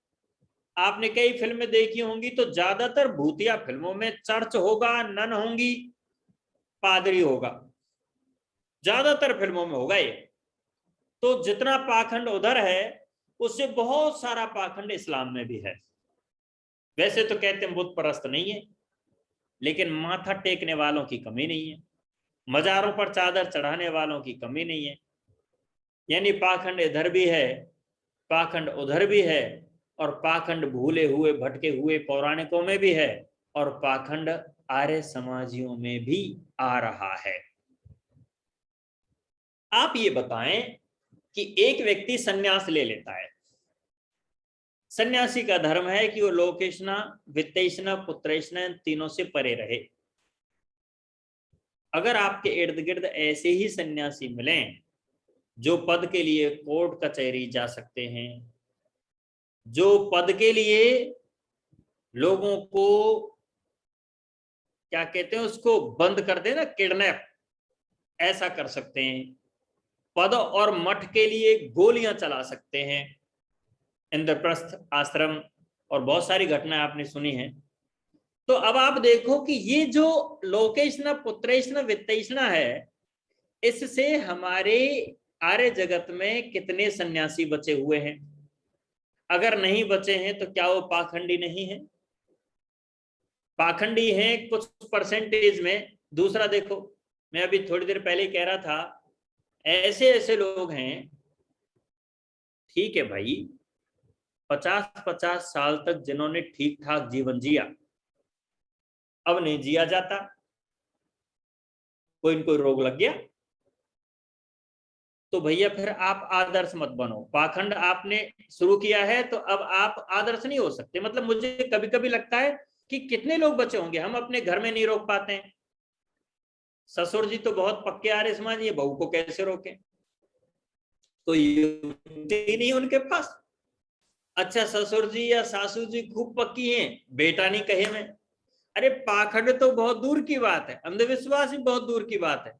आपने कई फिल्में देखी होंगी, तो ज्यादातर भूतिया फिल्मों में चर्च होगा, नन होंगी, पादरी होगा, ज्यादातर फिल्मों में होगा ये। तो जितना पाखंड उधर है, उससे बहुत सारा पाखंड इस्लाम में भी है। वैसे तो कहते हैं बुत परस्त नहीं है, लेकिन माथा टेकने वालों की कमी नहीं है, मजारों पर चादर चढ़ाने वालों की कमी नहीं है। यानी पाखंड इधर भी है, पाखंड उधर भी है, और पाखंड भूले हुए भटके हुए पौराणिकों में भी है, और पाखंड आर्य समाजियों में भी आ रहा है। आप ये बताएं कि एक व्यक्ति सन्यास ले लेता है। सन्यासी का धर्म है कि वो लोकेशना, वित्तेशना, पुत्रेशना तीनों से परे रहे। अगर आपके इर्द गिर्द ऐसे ही सन्यासी मिलें जो पद के लिए कोर्ट कचहरी जा सकते हैं, जो पद के लिए लोगों को क्या कहते हैं, उसको बंद कर देना, किडनैप, ऐसा कर सकते हैं, पद और मठ के लिए गोलियां चला सकते हैं, इंद्रप्रस्थ आश्रम और बहुत सारी घटनाएं आपने सुनी हैं। तो अब आप देखो कि ये जो लोकेशना, पुत्रेशना, वित्तेशना है, इससे हमारे आर्य जगत में कितने सन्यासी बचे हुए हैं? अगर नहीं बचे हैं तो क्या वो पाखंडी नहीं है? पाखंडी हैं कुछ परसेंटेज में। दूसरा देखो, मैं अभी थोड़ी देर पहले कह रहा था, ऐसे ऐसे लोग हैं, ठीक है भाई, 50-50 साल तक जिन्होंने ठीक ठाक जीवन जिया, अब नहीं जिया जाता, कोई न कोई रोग लग गया, तो भैया फिर आप आदर्श मत बनो। पाखंड आपने शुरू किया है तो अब आप आदर्श नहीं हो सकते। मतलब मुझे कभी कभी लगता है कि कितने लोग बचे होंगे, हम अपने घर में नहीं रोक पाते हैं। ससुर जी तो बहुत पक्के आर्य समाज, ये बहू को कैसे रोके, कोई युक्ति नहीं उनके पास। अच्छा ससुर जी या सासू जी खूब पक्की हैं, बेटा नहीं कहे में। अरे पाखंड तो बहुत दूर की बात है, अंधविश्वास भी बहुत दूर की बात है।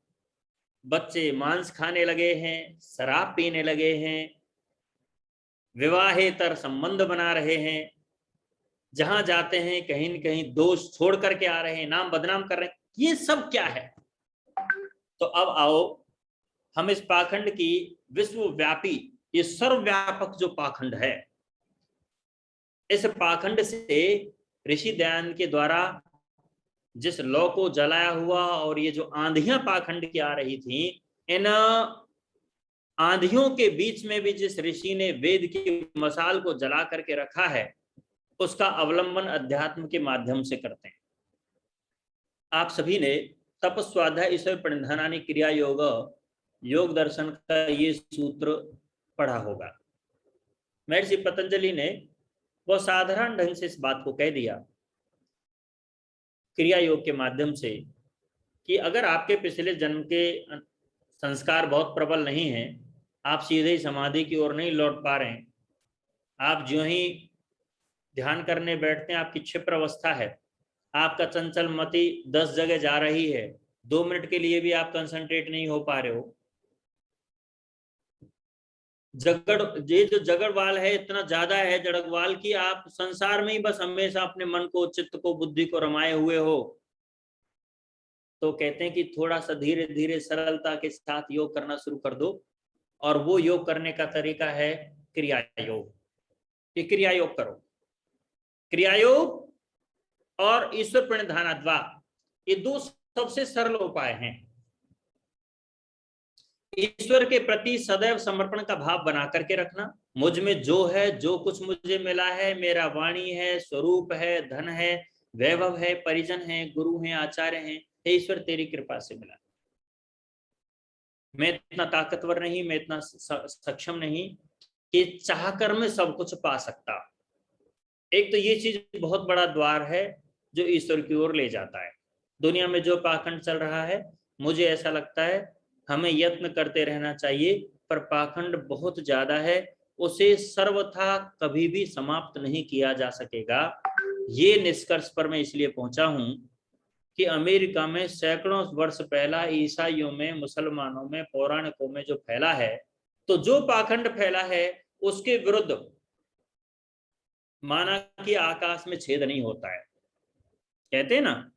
बच्चे मांस खाने लगे हैं, शराब पीने लगे हैं, विवाहेतर संबंध बना रहे हैं, जहां जाते हैं कहीं न कहीं दोष छोड़ करके आ रहे हैं, नाम बदनाम कर रहे हैं। ये सब क्या है? तो अब आओ हम इस पाखंड की विश्वव्यापी, ये सर्वव्यापक जो पाखंड है, इस पाखंड से ऋषि दयानंद के द्वारा जिस लौ को जलाया हुआ और ये जो आंधियां पाखंड की आ रही थी, इन आंधियों के बीच में भी जिस ऋषि ने वेद की मसाल को जला करके रखा है, उसका अवलंबन अध्यात्म के माध्यम से करते हैं। आप सभी ने तप स्वाध्याय ईश्वर प्रणिधानानि क्रिया योग योग दर्शन का ये सूत्र पढ़ा होगा। महर्षि पतंजलि ने वो साधारण ढंग से इस बात को कह दिया क्रिया योग के माध्यम से कि अगर आपके पिछले जन्म के संस्कार बहुत प्रबल नहीं है, आप सीधे ही समाधि की ओर नहीं लौट पा रहे हैं, आप जो ही ध्यान करने बैठते हैं आपकी क्षिप्र अवस्था है, आपका चंचल मति 10 जगह जा रही है, 2 मिनट के लिए भी आप कंसंट्रेट नहीं हो पा रहे हो, ये जो जगड़वाल है इतना ज्यादा है जड़कवाल की आप संसार में ही बस हमेशा अपने मन को, चित्त को, बुद्धि को रमाए हुए हो, तो कहते हैं कि थोड़ा सा धीरे धीरे सरलता के साथ योग करना शुरू कर दो। और वो योग करने का तरीका है क्रिया योग। ये क्रिया योग करो। क्रिया योग और ईश्वर प्रणिधानाद्वा, ये 2 सबसे सरल उपाय हैं। ईश्वर के प्रति सदैव समर्पण का भाव बना करके रखना, मुझ में जो है, जो कुछ मुझे मिला है, मेरा वाणी है, स्वरूप है, धन है, वैभव है, परिजन है, गुरु हैं, आचार्य हैं, हे ईश्वर तेरी कृपा से मिला। मैं इतना ताकतवर नहीं, मैं इतना सक्षम नहीं कि चाहकर मैं सब कुछ पा सकता। एक तो ये चीज बहुत बड़ा द्वार है जो ईश्वर की ओर ले जाता है। दुनिया में जो पाखंड चल रहा है, मुझे ऐसा लगता है हमें यत्न करते रहना चाहिए, पर पाखंड बहुत ज्यादा है, उसे सर्वथा कभी भी समाप्त नहीं किया जा सकेगा। ये निष्कर्ष पर मैं इसलिए पहुंचा हूं कि अमेरिका में सैकड़ों वर्ष पहला ईसाइयों में, मुसलमानों में, पौराणिकों में जो फैला है, तो जो पाखंड फैला है उसके विरुद्ध माना कि आकाश में छेद नहीं होता है। कहते हैं ना,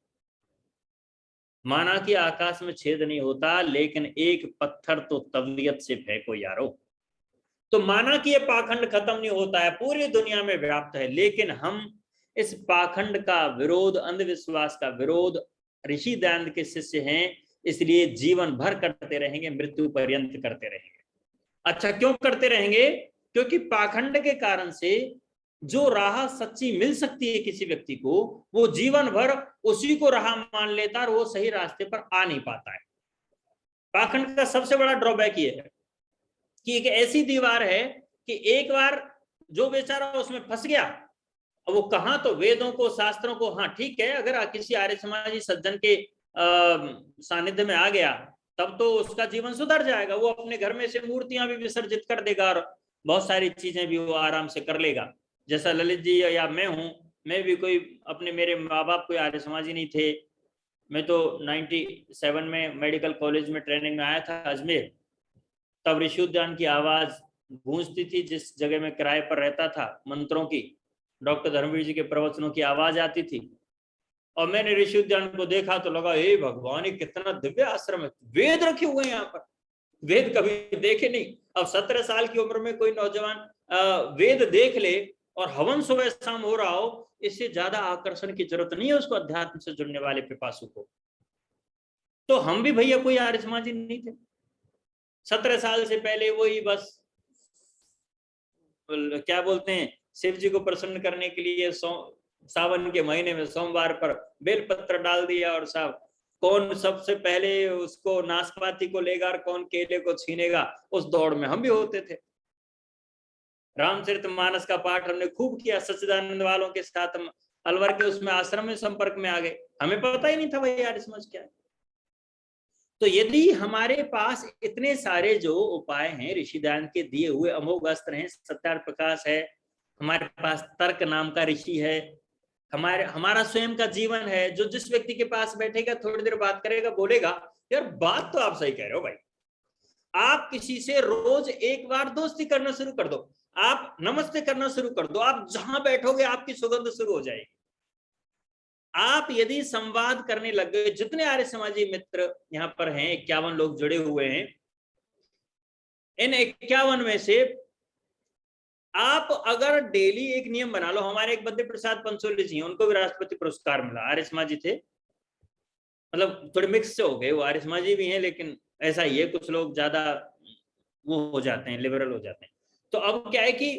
माना कि आकाश में छेद नहीं होता, लेकिन एक पत्थर तो तबीयत से फेंको यारो। तो माना कि ये पाखंड खत्म नहीं होता है, पूरी दुनिया में व्याप्त है, लेकिन हम इस पाखंड का विरोध, अंधविश्वास का विरोध ऋषि दयानंद के शिष्य हैं, इसलिए जीवन भर करते रहेंगे, मृत्यु पर्यंत करते रहेंगे। अच्छा क्यों करते रहेंगे? क्योंकि पाखंड के कारण से जो राह सच्ची मिल सकती है किसी व्यक्ति को, वो जीवन भर उसी को राह मान लेता है और वो सही रास्ते पर आ नहीं पाता है। पाखंड का सबसे बड़ा ड्रॉबैक ये है कि एक ऐसी दीवार है कि एक बार जो बेचारा उसमें फंस गया, अब वो कहां तो वेदों को, शास्त्रों को, हाँ ठीक है, अगर किसी आर्य समाजी सज्जन के सानिध्य में आ गया तब तो उसका जीवन सुधर जाएगा, वो अपने घर में से मूर्तियां भी विसर्जित कर देगा और बहुत सारी चीजें भी वो आराम से कर लेगा। जैसा ललित जी या मैं हूं, मैं भी कोई अपने, मेरे माँ बाप कोई आर्य समाजी नहीं थे, मैं तो 97 में मेडिकल कॉलेज में ट्रेनिंग में आया था अजमेर, तब ऋषि उद्यान की आवाज गूंजती थी, जिस जगह में किराए पर रहता था, मंत्रों की, डॉक्टर धर्मवीर जी के प्रवचनों की आवाज आती थी, और मैंने ऋषि उद्यान को देखा तो लगा हे भगवान ये कितना दिव्य आश्रम है, वेद रखे हुए हैं यहाँ पर, वेद कभी देखे नहीं। अब 17 साल की उम्र में कोई नौजवान वेद देख ले और हवन सुबह शाम हो रहा हो, इससे ज्यादा आकर्षण की जरूरत नहीं है उसको अध्यात्म से जुड़ने वाले पिपासु को। तो हम भी भैया कोई आर्य समाजी नहीं थे, 17 साल से पहले वही बस क्या बोलते हैं, शिव जी को प्रसन्न करने के लिए सावन के महीने में सोमवार पर बेलपत्र डाल दिया और साहब कौन सबसे पहले उसको नाशपाती को लेगा और कौन केले को छीनेगा, उस दौड़ में हम भी होते थे। रामचरितमानस का पाठ हमने खूब किया, सच्चिदानंद वालों के साथ हम अलवर के उसमें आश्रम में संपर्क में आ गए, हमें पता ही नहीं था भाई आर्य समाज क्या है। तो यदि हमारे पास इतने सारे जो उपाय हैं, ऋषि दयानंद के दिए हुए अमोघ अस्त्र हैं, सत्यार्थ प्रकाश है, हमारे पास तर्क नाम का ऋषि है, हमारा स्वयं का जीवन है, जो जिस व्यक्ति के पास बैठेगा थोड़ी देर बात करेगा, बोलेगा यार बात तो आप सही कह रहे हो भाई, आप किसी से रोज एक बार दोस्ती करना शुरू कर दो, आप नमस्ते करना शुरू कर दो, आप जहां बैठोगे आपकी सुगंध शुरू हो जाएगी। आप यदि संवाद करने लग गए, जितने आर्य समाजी मित्र यहाँ पर हैं, 51 लोग जुड़े हुए हैं, इन 51 में से आप अगर डेली एक नियम बना लो, हमारे एक बद्री प्रसाद पंचोली जी हैं, उनको भी राष्ट्रपति पुरस्कार मिला, आर्य समाजी थे, मतलब थोड़े मिक्स से हो गए, वो आर्य समाजी भी हैं, लेकिन ऐसा ही है, कुछ लोग ज्यादा वो हो जाते हैं, लिबरल हो जाते हैं। तो अब क्या है कि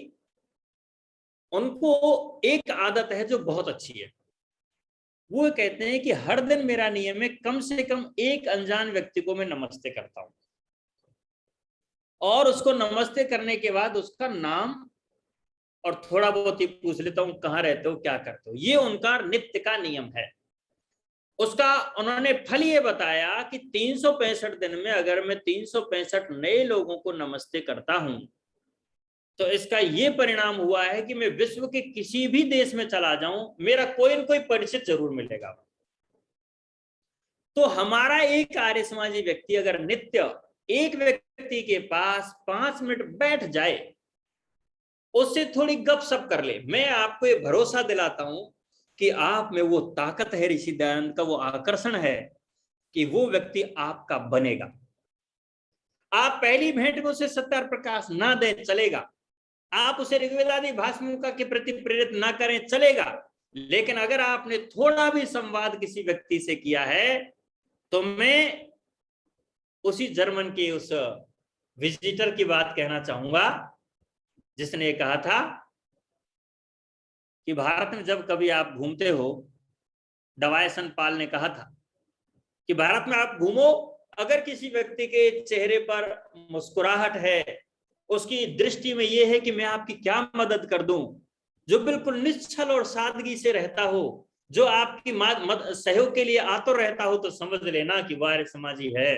उनको एक आदत है जो बहुत अच्छी है, वो कहते हैं कि हर दिन मेरा नियम है कम से कम एक अनजान व्यक्ति को मैं नमस्ते करता हूं, और उसको नमस्ते करने के बाद उसका नाम और थोड़ा बहुत ही पूछ लेता हूं कहाँ रहते हो, क्या करते हो, ये उनका नित्य का नियम है। उसका उन्होंने फल ये बताया कि 365 दिन में अगर मैं 365 नए लोगों को नमस्ते करता हूं, तो इसका ये परिणाम हुआ है कि मैं विश्व के किसी भी देश में चला जाऊं, मेरा कोई न कोई परिचित जरूर मिलेगा। तो हमारा एक आर्य समाजी व्यक्ति अगर नित्य एक व्यक्ति के पास 5 मिनट बैठ जाए, उससे थोड़ी गपशप कर ले, मैं आपको ये भरोसा दिलाता हूं कि आप में वो ताकत है, ऋषि दयानंद का वो आकर्षण है कि वो व्यक्ति आपका बनेगा। आप पहली भेंट में उसे सत्यार्थ प्रकाश ना दें, चलेगा, आप उसे ऋग्वेदादि भाषमुखा के प्रति प्रेरित ना करें, चलेगा, लेकिन अगर आपने थोड़ा भी संवाद किसी व्यक्ति से किया है, तो मैं उसी जर्मन के उस विजिटर की बात कहना चाहूंगा जिसने कहा था कि भारत में जब कभी आप घूमते हो, डवायसन पाल ने कहा था कि भारत में आप घूमो, अगर किसी व्यक्ति के चेहरे पर मुस्कुराहट है, उसकी दृष्टि में यह है कि मैं आपकी क्या मदद कर दूं, जो बिल्कुल निश्चल और सादगी से रहता हो, जो आपकी सहयोग के लिए आतुर रहता हो, तो समझ लेना कि वो आर्य समाजी है,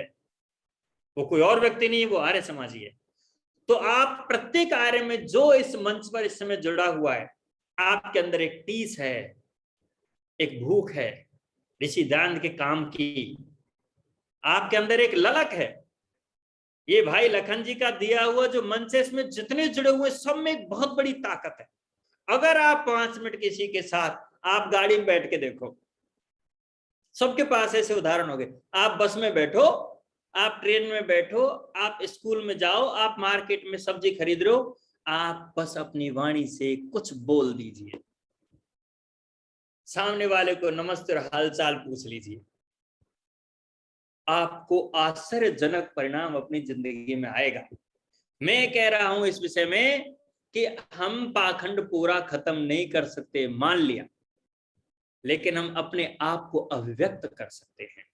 वो कोई और व्यक्ति नहीं है, वो आर्य समाजी है। तो आप प्रत्येक आर्य में जो इस मंच पर इस समय जुड़ा हुआ है, आपके अंदर एक टीस है, एक भूख है ऋषि दयानंद के काम की, आपके अंदर एक ललक है। ये भाई लखन जी का दिया हुआ जो मंच है, इसमें जितने जुड़े हुए सब में एक बहुत बड़ी ताकत है। अगर आप 5 मिनट किसी के साथ, आप गाड़ी में बैठ के देखो, सबके पास ऐसे उदाहरण हो गए, आप बस में बैठो, आप ट्रेन में बैठो, आप स्कूल में जाओ, आप मार्केट में सब्जी खरीद रहे हो, आप बस अपनी वाणी से कुछ बोल दीजिए, सामने वाले को नमस्ते और हालचाल पूछ लीजिए, आपको आश्चर्यजनक परिणाम अपनी जिंदगी में आएगा। मैं कह रहा हूं इस विषय में कि हम पाखंड पूरा खत्म नहीं कर सकते, मान लिया, लेकिन हम अपने आप को अभिव्यक्त कर सकते हैं।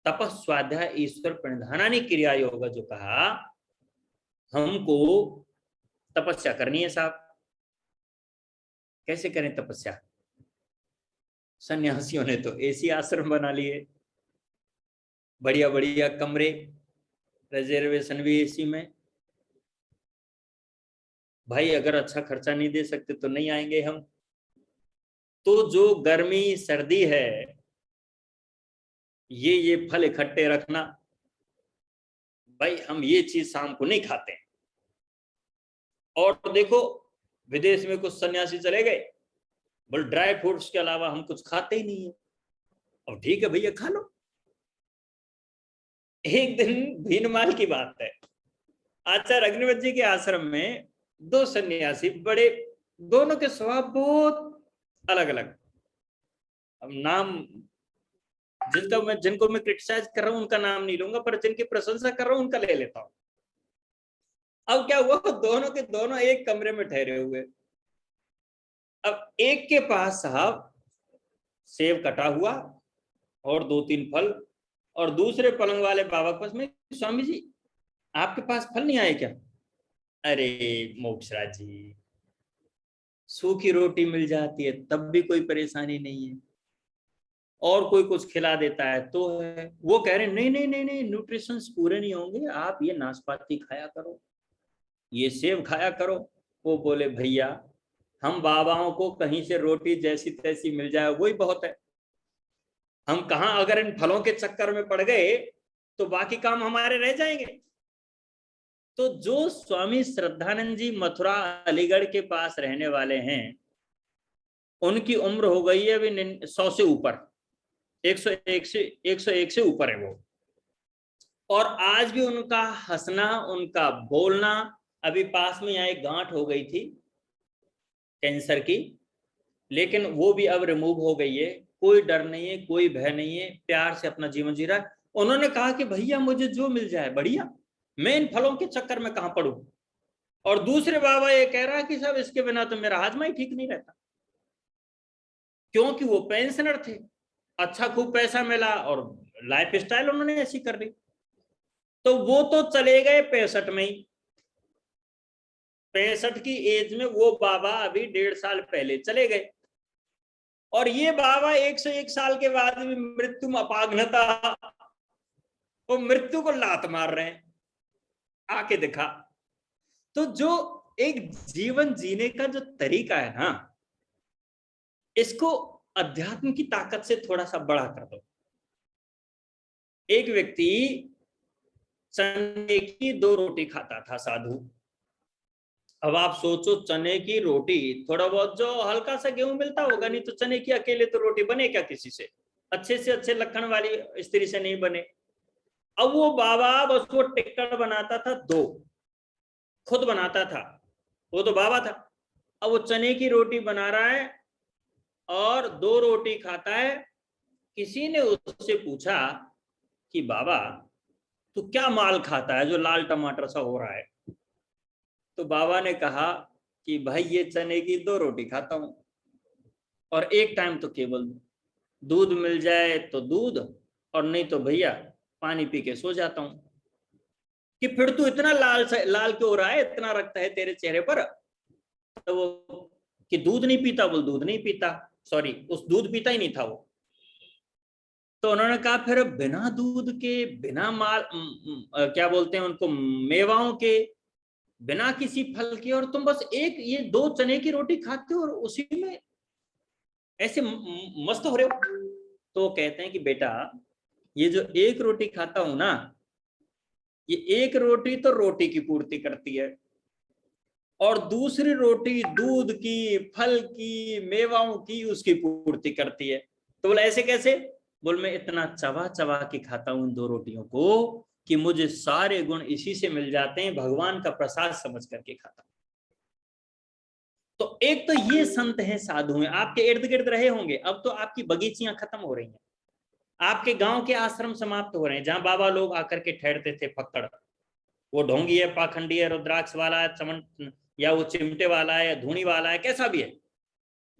तपस स्वाध्याय ईश्वर प्रणिधानानि क्रिया योग जो कहा, हमको तपस्या करनी है साहब। कैसे करें तपस्या? सन्यासियों ने तो ऐसी आश्रम बना लिए, बढ़िया बढ़िया कमरे, रिजर्वेशन भी एसी में। भाई अगर अच्छा खर्चा नहीं दे सकते तो नहीं आएंगे हम। तो जो गर्मी सर्दी है, ये फल इकट्ठे रखना, भाई हम ये चीज शाम को नहीं खाते। और देखो विदेश में कुछ सन्यासी चले गए, बोल ड्राई फ्रूट्स के अलावा हम कुछ खाते ही नहीं है। और ठीक है भैया, खा लो। एक दिन भीनमाल की बात है, आचार्य अग्निवत जी के आश्रम में 2 सन्यासी, बड़े, दोनों के स्वभाव बहुत अलग अलग। अब नाम जिनको मैं क्रिटिसाइज कर रहा हूं उनका नाम नहीं लूंगा, पर जिनकी प्रशंसा कर रहा हूं उनका ले लेता हूं। अब क्या हुआ, दोनों के दोनों एक कमरे में ठहरे हुए। अब एक के पास साहब सेब कटा हुआ, और 2-3 फल। और दूसरे पलंग वाले बाबा के पास में, स्वामी जी आपके पास फल नहीं आए क्या? अरे मोक्षराज जी, सूखी रोटी मिल जाती है तब भी कोई परेशानी नहीं है, और कोई कुछ खिला देता है तो है। वो कह रहे नहीं नहीं नहीं नहीं, न्यूट्रिशंस पूरे नहीं होंगे, आप ये नाशपाती खाया करो, ये सेब खाया करो। वो बोले भैया, हम बाबाओं को कहीं से रोटी जैसी तैसी मिल जाए वही बहुत है, हम कहां अगर इन फलों के चक्कर में पड़ गए तो बाकी काम हमारे रह जाएंगे। तो जो स्वामी श्रद्धानंद जी मथुरा अलीगढ़ के पास रहने वाले हैं, उनकी उम्र हो गई है अभी 100 से ऊपर, 101 से ऊपर है वो। और आज भी उनका हंसना, उनका बोलना, अभी पास में यहाँ एक गांठ हो गई थी कैंसर की, लेकिन वो भी अब रिमूव हो गई है, कोई डर नहीं है, कोई भय नहीं है, प्यार से अपना जीवन जी रहा है। उन्होंने कहा कि भैया मुझे जो मिल जाए बढ़िया, मैं इन फलों के चक्कर में कहां पड़ूं। और दूसरे बाबा ये कह रहा है कि साहब इसके बिना तो मेरा हाजमा ही ठीक नहीं रहता, क्योंकि वो पेंशनर थे, अच्छा खूब पैसा मिला और लाइफ स्टाइल उन्होंने ऐसी कर ली। तो वो तो चले गए 65 में ही, 65 की एज में वो बाबा अभी 1.5 साल पहले चले गए। और ये बाबा 101 साल के बाद भी मृत्यु अपाग्नता, वो मृत्यु को लात मार रहे हैं, आके दिखा। तो जो एक जीवन जीने का जो तरीका है ना, इसको अध्यात्म की ताकत से थोड़ा सा बड़ा कर दो। एक व्यक्ति चने की 2 रोटी खाता था, साधु। अब आप सोचो, चने की रोटी, थोड़ा बहुत जो हल्का सा गेहूं मिलता होगा, नहीं तो चने की अकेले तो रोटी बने क्या किसी से, अच्छे से अच्छे लखन वाली स्त्री से नहीं बने। अब वो बाबा बस वो टिक्कड़ बनाता था 2, खुद बनाता था, वो तो बाबा था। अब वो चने की रोटी बना रहा है और 2 रोटी खाता है। किसी ने उससे पूछा कि बाबा तू क्या माल खाता है जो लाल टमाटर सा हो रहा है? तो बाबा ने कहा कि भाई ये चने की 2 रोटी खाता हूं, और एक टाइम तो केवल दूध मिल जाए तो दूध, और नहीं तो भैया पानी पी के सो जाता हूं। कि फिर तू इतना लाल क्यों हो रहा है, इतना रक्त है तेरे चेहरे पर? तो वो कि दूध नहीं पीता, बोल दूध नहीं पीता, सॉरी उस दूध पीता ही नहीं था वो। तो उन्होंने कहा फिर बिना दूध के, बिना माल क्या बोलते हैं उनको, मेवाओं के, बिना किसी फल के, और तुम बस एक ये 2 चने की रोटी खाते हो और उसी में ऐसे मस्त हो रहे हो। तो कहते हैं कि बेटा ये जो एक रोटी खाता हूं ना, ये एक रोटी तो रोटी की पूर्ति करती है, और दूसरी रोटी दूध की, फल की, मेवाओं की, उसकी पूर्ति करती है। तो बोले ऐसे कैसे? बोल मैं इतना चबा चबा के खाता हूं इन 2 रोटियों को कि मुझे सारे गुण इसी से मिल जाते हैं, भगवान का प्रसाद समझ करके खाता हूं। तो एक तो ये संत हैं, साधु हैं, आपके इर्द गिर्द रहे होंगे। अब तो आपकी बगीचियां खत्म हो रही हैं, आपके गांव के आश्रम समाप्त हो रहे हैं, जहां बाबा लोग आकर के ठहरते थे फक्कड़, वो ढोंगी है, पाखंडी है, रुद्राक्ष वाला है, चमन या वो चिमटे वाला है, या धूनी वाला है, कैसा भी है,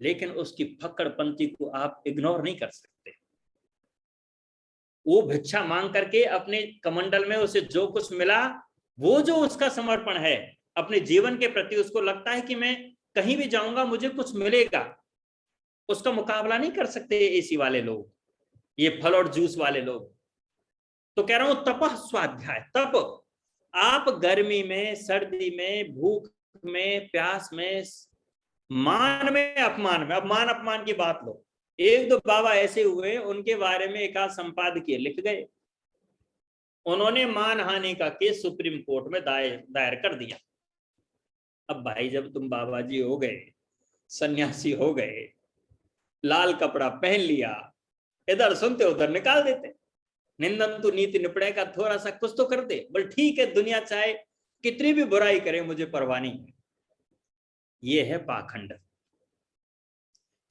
लेकिन उसकी फक्कड़पंथी को आप इग्नोर नहीं कर सकते। वो भिक्षा मांग करके अपने कमंडल में उसे जो कुछ मिला, वो जो उसका समर्पण है अपने जीवन के प्रति, उसको लगता है कि मैं कहीं भी जाऊंगा मुझे कुछ मिलेगा, उसका मुकाबला नहीं कर सकते एसी वाले लोग, ये फल और जूस वाले लोग। तो कह रहा हूं तपः स्वाध्याय, तप। आप गर्मी में, सर्दी में, भूख में, प्यास में, मान में, अपमान में, अब मान अपमान की बात लो, 1-2 बाबा ऐसे हुए उनके बारे में एक आध संपादकीय लिख गए, उन्होंने मान हानि का केस सुप्रीम कोर्ट में दायर कर दिया। अब भाई जब तुम बाबा जी हो गए, सन्यासी हो गए, लाल कपड़ा पहन लिया, इधर सुनते उधर निकाल देते, निंदन तो नीति निपड़े का थोड़ा सा कुछ तो कर दे, बोल ठीक है दुनिया चाहे कितनी भी बुराई करे मुझे परवाह नहीं। ये है पाखंड।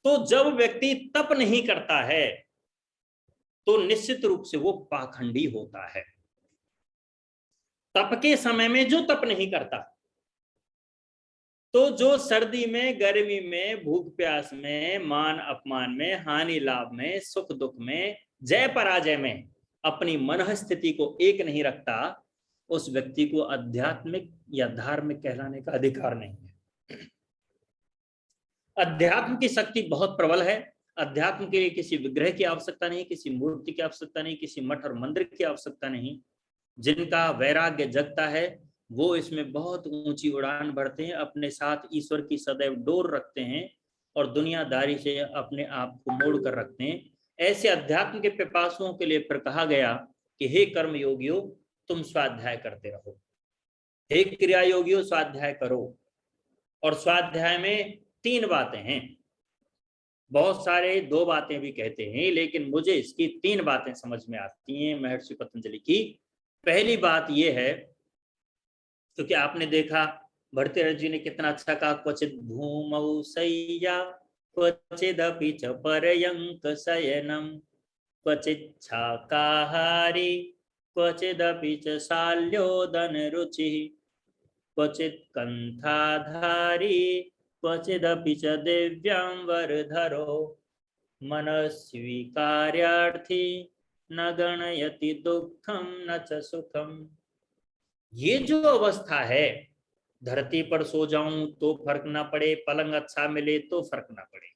तो जब व्यक्ति तप नहीं करता है तो निश्चित रूप से वो पाखंडी होता है। तप के समय में जो तप नहीं करता, तो जो सर्दी में, गर्मी में, भूख प्यास में, मान अपमान में, हानि लाभ में, सुख दुख में जय पराजय में अपनी मन स्थिति को एक नहीं रखता, उस व्यक्ति को आध्यात्मिक या धार्मिक कहलाने का अधिकार नहीं है। अध्यात्म की शक्ति बहुत प्रबल है। अध्यात्म के लिए किसी विग्रह की आवश्यकता नहीं, किसी मूर्ति की आवश्यकता नहीं, किसी मठ और मंदिर की आवश्यकता नहीं। जिनका वैराग्य जगता है वो इसमें बहुत ऊंची उड़ान भरते हैं, अपने साथ ईश्वर की सदैव डोर रखते हैं और दुनियादारी से अपने आप को मोड़ कर रखते हैं। ऐसे अध्यात्म के पिपासुओं के लिए फिर कहा गया कि हे कर्म योगियों, तुम स्वाध्याय करते रहो। हे क्रिया योगियों, स्वाध्याय करो। और स्वाध्याय में 3 बातें हैं। बहुत सारे 2 बातें भी कहते हैं, लेकिन मुझे इसकी 3 बातें समझ में आती हैं महर्षि पतंजलि की। पहली बात यह है, क्योंकि आपने देखा भरतृहरि जी ने कितना अच्छा कहा, क्वचित भूमौ शय्या क्वचिदपि च पर्यंक शयनम क्वचित शाकाहारी क्वचिदपि च शाल्योदन रुचि क्वचित कंठाधारी क्वचिदपि च दिव्यांबरधरो मनस्वीकार्यार्थी न गणयति दुखम न च सुखम। ये जो अवस्था है, धरती पर सो जाऊं तो फर्क ना पड़े, पलंग अच्छा मिले तो फर्क ना पड़े,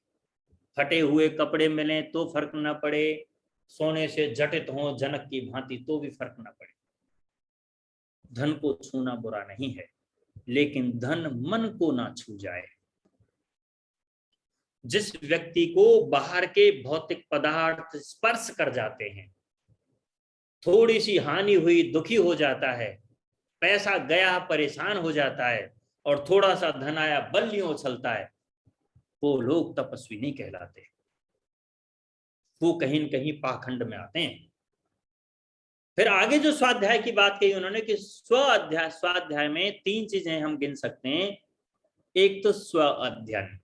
फटे हुए कपड़े मिले तो फर्क ना पड़े, सोने से जटित हो जनक की भांति तो भी फर्क ना पड़े। धन को छूना बुरा नहीं है, लेकिन धन मन को ना छू जाए। जिस व्यक्ति को बाहर के भौतिक पदार्थ स्पर्श कर जाते हैं, थोड़ी सी हानि हुई दुखी हो जाता है, पैसा गया परेशान हो जाता है, और थोड़ा सा धन आया बल्लियों उछलता है, वो लोग तपस्वी नहीं कहलाते, वो कहीं न कहीं पाखंड में आते हैं। फिर आगे जो स्वाध्याय की बात कही उन्होंने कि स्वाध्याय में 3 चीजें हम गिन सकते हैं। एक तो स्व अध्ययन,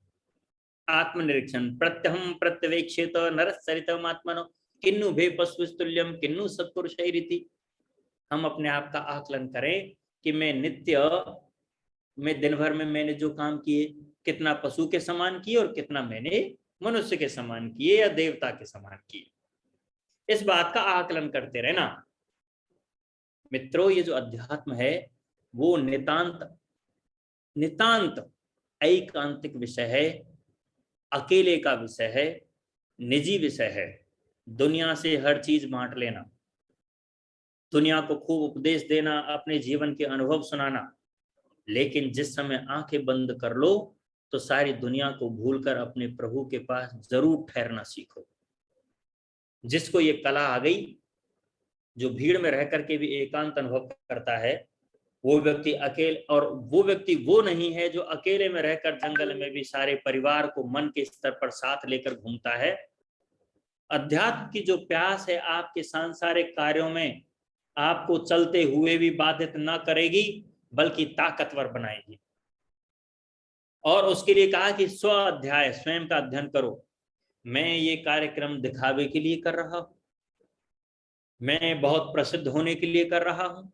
आत्मनिरीक्षण, प्रत्यहम प्रत्यवेक्षित नरसरितम आत्मनो किन्नु भे पशुस्तुल्यम किन्नु सत्पुरुषैरिति। हम अपने आप का आकलन करें कि मैं दिन भर में मैंने जो काम किए, कितना पशु के समान किए और कितना मैंने मनुष्य के समान किए या देवता के समान किए। इस बात का आकलन करते रहना। मित्रों, ये जो अध्यात्म है वो नितांत ऐकांतिक विषय है, अकेले का विषय है, निजी विषय है। दुनिया से हर चीज बांट लेना, दुनिया को खूब उपदेश देना, अपने जीवन के अनुभव सुनाना, लेकिन जिस समय आंखें बंद कर लो तो सारी दुनिया को भूलकर अपने प्रभु के पास जरूर ठहरना सीखो। जिसको ये कला आ गई, जो भीड़ में रह करके भी एकांत अनुभव करता है, वो व्यक्ति अकेले, और वो व्यक्ति वो नहीं है जो अकेले में रहकर जंगल में भी सारे परिवार को मन के स्तर पर साथ लेकर घूमता है। अध्यात्म की जो प्यास है आपके सांसारिक कार्यों में आपको चलते हुए भी बाधित न करेगी, बल्कि ताकतवर बनाएगी। और उसके लिए कहा कि स्व अध्याय, स्वयं का अध्ययन करो। मैं ये कार्यक्रम दिखावे के लिए कर रहा हूं, मैं बहुत प्रसिद्ध होने के लिए कर रहा हूं,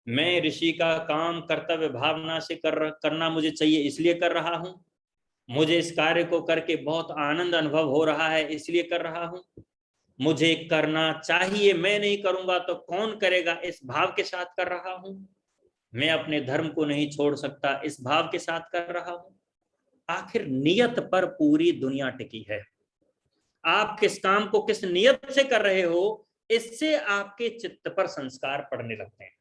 मैं ऋषि का काम कर्तव्य भावना से करना मुझे चाहिए इसलिए कर रहा हूं, मुझे इस कार्य को करके बहुत आनंद अनुभव हो रहा है इसलिए कर रहा हूं, मुझे करना चाहिए, मैं नहीं करूंगा तो कौन करेगा इस भाव के साथ कर रहा हूं, मैं अपने धर्म को नहीं छोड़ सकता इस भाव के साथ कर रहा हूं। आखिर नियत पर पूरी दुनिया टिकी है। आप किस काम को किस नियत से कर रहे हो, इससे आपके चित्त पर संस्कार पड़ने लगते हैं।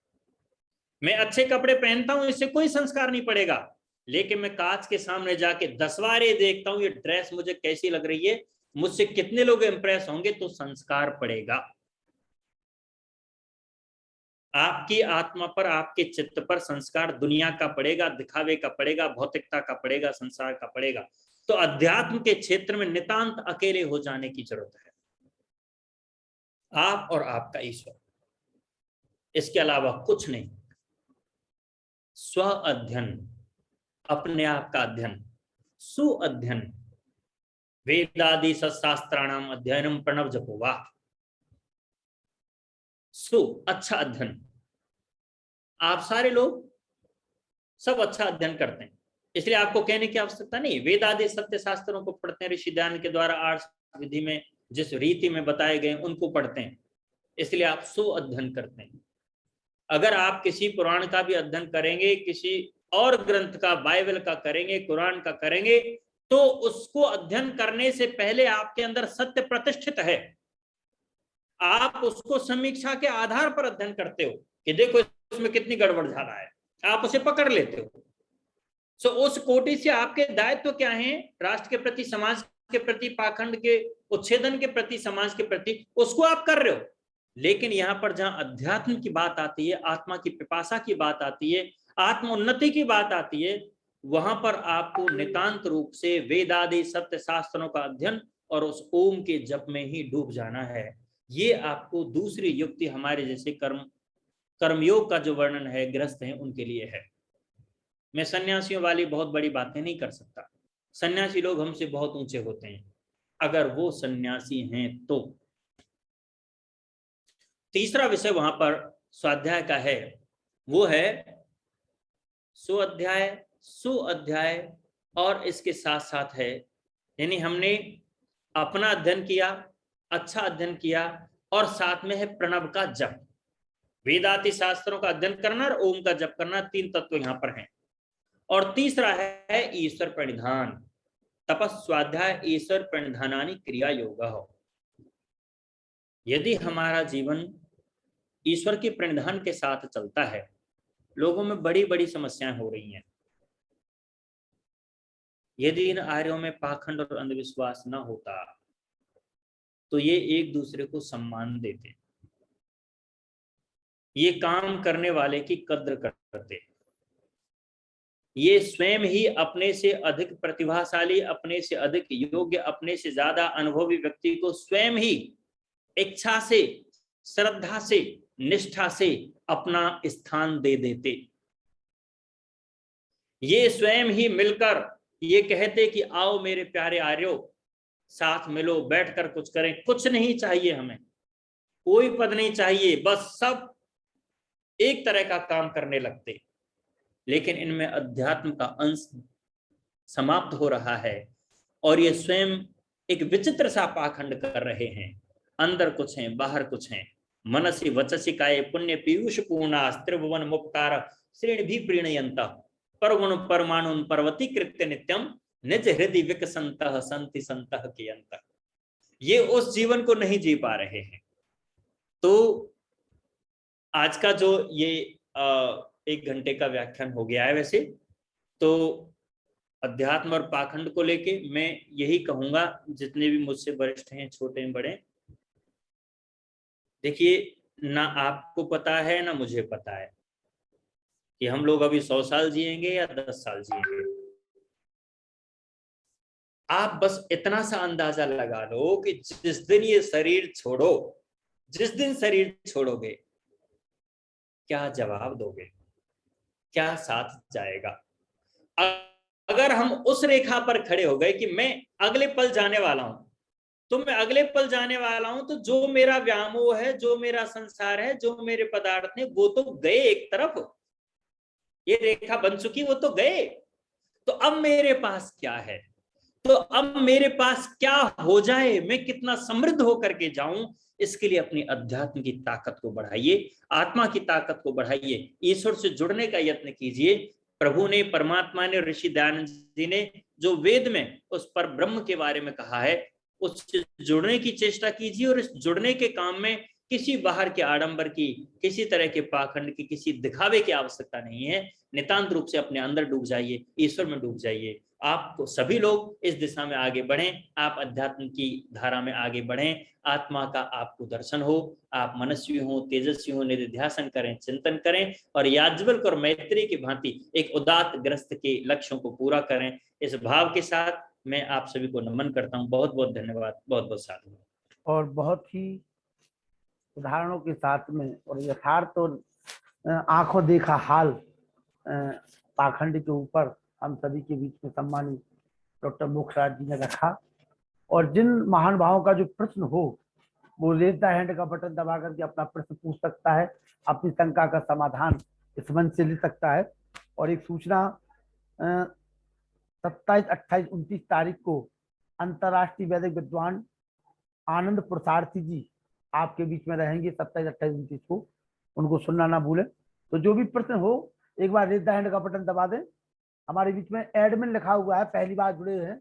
मैं अच्छे कपड़े पहनता हूं, इससे कोई संस्कार नहीं पड़ेगा, लेकिन मैं कांच के सामने जाके 10 बार ये देखता हूं ये ड्रेस मुझे कैसी लग रही है, मुझसे कितने लोग इंप्रेस होंगे, तो संस्कार पड़ेगा। आपकी आत्मा पर, आपके चित्त पर संस्कार दुनिया का पड़ेगा, दिखावे का पड़ेगा, भौतिकता का पड़ेगा, संसार का पड़ेगा। तो अध्यात्म के क्षेत्र में नितांत अकेले हो जाने की जरूरत है, आप और आपका ईश्वर, इसके अलावा कुछ नहीं। स्व अध्ययन, अपने आप का अध्ययन, सु अध्ययन, वेदादि शास्त्राणाम अध्ययनम प्रणव जपो वाह। सु, अच्छा अध्ययन। आप सारे लोग सब अच्छा अध्ययन करते हैं, इसलिए आपको कहने की आवश्यकता नहीं। वेदादि सत्य शास्त्रों को पढ़ते हैं, ऋषि ध्यान के द्वारा आर्ष विधि में जिस रीति में बताए गए उनको पढ़ते हैं, इसलिए आप सो अध्ययन करते हैं। अगर आप किसी पुराण का भी अध्ययन करेंगे, किसी और ग्रंथ का, बाइबल का करेंगे, कुरान का करेंगे, तो उसको अध्ययन करने से पहले आपके अंदर सत्य प्रतिष्ठित है। आप उसको समीक्षा के आधार पर अध्ययन करते हो कि देखो इसमें कितनी गड़बड़ जा रहा है, आप उसे पकड़ लेते हो। सो उस कोटि से आपके दायित्व क्या हैं? राष्ट्र के प्रति, समाज के प्रति, पाखंड के उच्छेदन के प्रति, समाज के प्रति, उसको आप कर रहे हो। लेकिन यहाँ पर जहां अध्यात्म की बात आती है, आत्मा की पिपासा की बात आती है, आत्म उन्नति की बात आती है, वहां पर आपको नितांत रूप से वेदादि सत्य शास्त्रों का अध्ययन और उस ओम के जप में ही डूब जाना है। ये आपको दूसरी युक्ति हमारे जैसे कर्मयोग का जो वर्णन है गृहस्थ है उनके लिए है। मैं सन्यासियों वाली बहुत बड़ी बातें नहीं कर सकता। सन्यासी लोग हमसे बहुत ऊंचे होते हैं, अगर वो सन्यासी हैं तो। तीसरा विषय वहां पर स्वाध्याय का है, वो है स्वाध्याय, सुअध्याय और इसके साथ साथ है, यानी हमने अपना अध्ययन किया, अच्छा अध्ययन किया, और साथ में है प्रणव का जप। वेदाति शास्त्रों का अध्ययन करना और ओम का जप करना, तीन तत्व यहां पर हैं। और तीसरा है ईश्वर प्रणिधान, तपस्वाध्याय ईश्वर प्रणिधानानि क्रिया योग। यदि हमारा जीवन ईश्वर के प्रणिधान के साथ चलता है, लोगों में बड़ी बड़ी समस्याएं हो रही हैं। यदि इन आर्यों में पाखंड और अंधविश्वास न होता तो ये एक दूसरे को सम्मान देते, ये काम करने वाले की कद्र करते, ये स्वयं ही अपने से अधिक प्रतिभाशाली, अपने से अधिक योग्य, अपने से ज्यादा अनुभवी व्यक्ति को स्वयं ही इच्छा से, श्रद्धा से, निष्ठा से अपना स्थान दे देते। ये स्वयं ही मिलकर ये कहते कि आओ मेरे प्यारे आर्यो, साथ मिलो, बैठकर कुछ करें, कुछ नहीं चाहिए हमें, कोई पद नहीं चाहिए, बस सब एक तरह का काम करने लगते। लेकिन इनमें अध्यात्म का अंश समाप्त हो रहा है और ये स्वयं एक विचित्र सा पाखंड कर रहे हैं। अंदर कुछ है, बाहर कुछ है। मनसि वचसि काये पुण्य पीयूष पूर्णा त्रिभुवन मुपकार श्रेण भी प्रीणयंत परगुण परमाणु पर्वती कृत्य नित्यम निज हृदय विकसंत संति संत के अंत। ये उस जीवन को नहीं जी पा रहे हैं। तो आज का जो ये 1 घंटे का व्याख्यान हो गया है, वैसे तो अध्यात्म और पाखंड को लेके मैं यही कहूंगा, जितने भी मुझसे वरिष्ठ हैं, छोटे हैं, बड़े, देखिए, ना आपको पता है ना मुझे पता है कि हम लोग अभी 100 साल जिएंगे या 10 साल जिएंगे। आप बस इतना सा अंदाजा लगा लो कि जिस दिन ये शरीर छोड़ो, जिस दिन शरीर छोड़ोगे, क्या जवाब दोगे, क्या साथ जाएगा। अगर हम उस रेखा पर खड़े हो गए कि मैं अगले पल जाने वाला हूं, तो मैं अगले पल जाने वाला हूं, तो जो मेरा व्यामोह है, जो मेरा संसार है, जो मेरे पदार्थ है, वो तो गए एक तरफ, ये रेखा बन चुकी, वो तो गए। तो अब मेरे पास क्या है, तो अब मेरे पास क्या हो जाए, मैं कितना समृद्ध होकर के जाऊं, इसके लिए अपनी अध्यात्म की ताकत को बढ़ाइए, आत्मा की ताकत को बढ़ाइए, ईश्वर से जुड़ने का यत्न कीजिए। प्रभु ने, परमात्मा ने, ऋषि दयानंद जी ने जो वेद में उस पर ब्रह्म के बारे में कहा है, उससे जुड़ने की चेष्टा कीजिए। और इस जुड़ने के काम में किसी बाहर के आडंबर की, किसी तरह के पाखंड की, किसी दिखावे की आवश्यकता नहीं है। नितांत रूप से अपने अंदर डूब जाइए, ईश्वर में डूब जाइए। आप सभी लोग इस दिशा में आगे बढ़ें, आप अध्यात्म की धारा में आगे बढ़ें, आत्मा का आपको दर्शन हो, आप मनस्वी हो, तेजस्वी हो, निधिध्यासन करें, चिंतन करें और याज्ञवल्क्य और मैत्री की भांति एक उदात्त ग्रस्त के लक्ष्यों को पूरा करें। इस भाव के साथ मैं आप सभी को नमन करता हूं। बहुत बहुत धन्यवाद, बहुत बहुत साधुवाद। और बहुत ही उदाहरणों के साथ में और यथार्थ और आंखों देखा हाल पाखंड के ऊपर हम सभी के बीच में सम्मानित डॉक्टर मोक्षराज जी ने रखा। और जिन महान भावों का जो प्रश्न हो, वो रेज द हैंड का बटन दबा करके अपना प्रश्न पूछ सकता है, अपनी शंका का समाधान इस मंच से ले सकता है। और एक सूचना, 27, 28, 29 तारीख को अंतर्राष्ट्रीय वैदिक विद्वान आनंद पुरुषार्थी जी आपके बीच में रहेंगे 27-28-29 को, उनको सुनना ना भूलें। तो जो भी प्रश्न हो एक बार रेज द हैंड का बटन दबा दें। हमारे बीच में एडमिन लिखा हुआ है, पहली बार जुड़े हैं,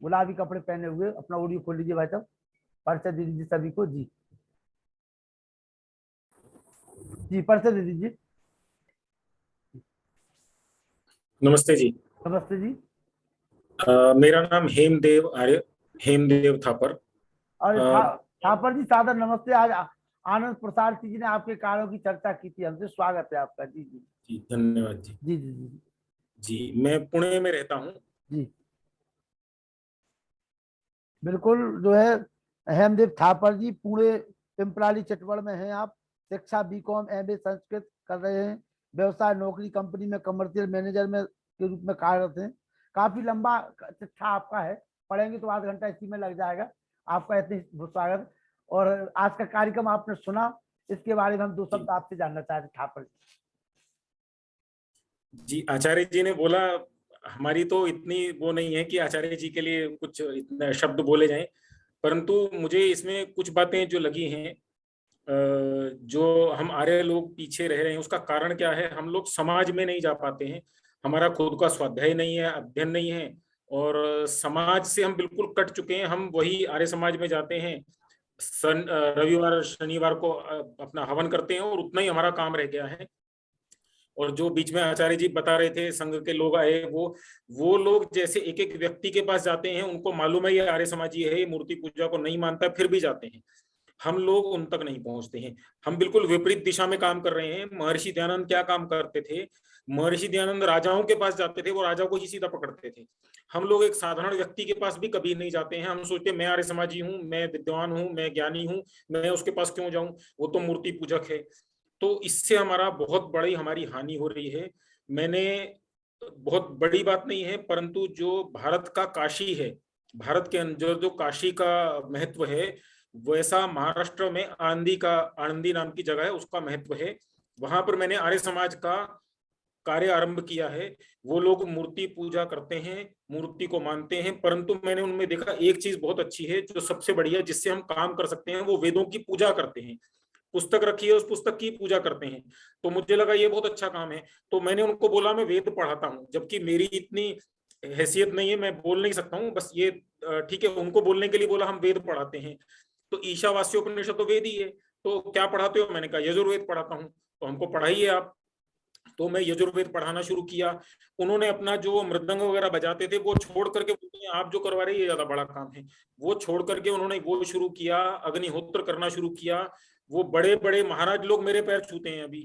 गुलाबी कपड़े पहने हुए। अपना ऑडियो खोल लीजिए भाई साहब, परिचय दे दीजिए सभी को। जी जी परिचय दे दीजिए। नमस्ते जी। नमस्ते जी। मेरा नाम हेमदेव आर्य, हेमदेव थापर। और अ, थापर जी सादर नमस्ते। आज आनंद प्रसाद जी ने आपके कार्यों की चर्चा की थी हमसे, स्वागत है आपका। जी जी जी धन्यवाद जी। जी जी जी जी मैं पुणे में रहता हूँ। जी बिल्कुल। जो है हेमदेव थापर जी पुणे पिंपलाली चटवड़ में हैं आप। शिक्षा बीकॉम एमए संस्कृत कर रहे हैं। व्यवसाय नौकरी कंपनी में कमर्शियल मैनेजर में के रूप में कार्यरत हैं। काफी लंबा शिक्षा आपका है, पढ़ेंगे तो आधा घंटा इसी में लग जाएगा। आपका इतनी स्वागत। और आज का कार्यक्रम आपने सुना, इसके बारे में हम 2 शब्द आपसे जानना चाहते थापर जी। जी आचार्य जी ने बोला, हमारी तो इतनी वो नहीं है कि आचार्य जी के लिए कुछ इतने शब्द बोले जाएं, परंतु मुझे इसमें कुछ बातें जो लगी हैं, जो हम आर्य लोग पीछे रह रहे हैं उसका कारण क्या है। हम लोग समाज में नहीं जा पाते हैं, हमारा खुद का स्वाध्याय नहीं है, अध्ययन नहीं है, और समाज से हम बिल्कुल कट चुके हैं। हम वही आर्य समाज में जाते हैं, रविवार शनिवार को अपना हवन करते हैं और उतना ही हमारा काम रह गया है। और जो बीच में आचार्य जी बता रहे थे संघ के लोग आए, वो लोग जैसे एक एक व्यक्ति के पास जाते हैं, उनको मालूम है ये आर्य समाजी है, ये मूर्ति पूजा को नहीं मानता, फिर भी जाते हैं। हम लोग उन तक नहीं पहुंचते हैं, हम बिल्कुल विपरीत दिशा में काम कर रहे हैं। महर्षि दयानंद क्या काम करते थे, महर्षि दयानंद राजाओं के पास जाते थे, वो राजा को ही सीधा पकड़ते थे। हम लोग एक साधारण व्यक्ति के पास भी कभी नहीं जाते हैं। हम सोचते मैं आर्य समाजी हूँ, मैं विद्वान हूँ, मैं ज्ञानी हूँ, मैं उसके पास क्यों जाऊं, वो तो मूर्ति पूजक है। तो इससे हमारा बहुत बड़ी हमारी हानि हो रही है। मैंने, बहुत बड़ी बात नहीं है, परंतु जो भारत का काशी है, भारत के अंदर जो काशी का महत्व है, वैसा महाराष्ट्र में आनंदी नाम की जगह है, उसका महत्व है। वहां पर मैंने आर्य समाज का कार्य आरंभ किया है। वो लोग मूर्ति पूजा करते हैं, मूर्ति को मानते हैं, परंतु मैंने उनमें देखा एक चीज बहुत अच्छी है, जो सबसे बढ़िया जिससे हम काम कर सकते हैं, वो वेदों की पूजा करते हैं। पुस्तक रखी है, उस पुस्तक की पूजा करते हैं। तो मुझे लगा ये बहुत अच्छा काम है। तो मैंने उनको बोला मैं वेद पढ़ाता हूँ, जबकि मेरी इतनी हैसियत नहीं है, मैं बोल नहीं सकता हूँ, बस ये ठीक है। उनको बोलने के लिए बोला हम वेद पढ़ाते हैं। तो ईशावास्योपनिषद तो वेद ही है, तो क्या पढ़ाते हो, मैंने कहा यजुर्वेद पढ़ाता हूँ। तो हमको पढ़ाइए आप। तो मैं यजुर्वेद पढ़ाना शुरू किया। उन्होंने अपना जो मृदंग वगैरह बजाते थे वो छोड़ करके, बोलते हैं आप जो करवा रहे हैं ये ज्यादा बड़ा काम है, वो छोड़ करके उन्होंने वो शुरू किया, अग्निहोत्र करना शुरू किया। वो बड़े बड़े महाराज लोग मेरे पैर छूते हैं अभी।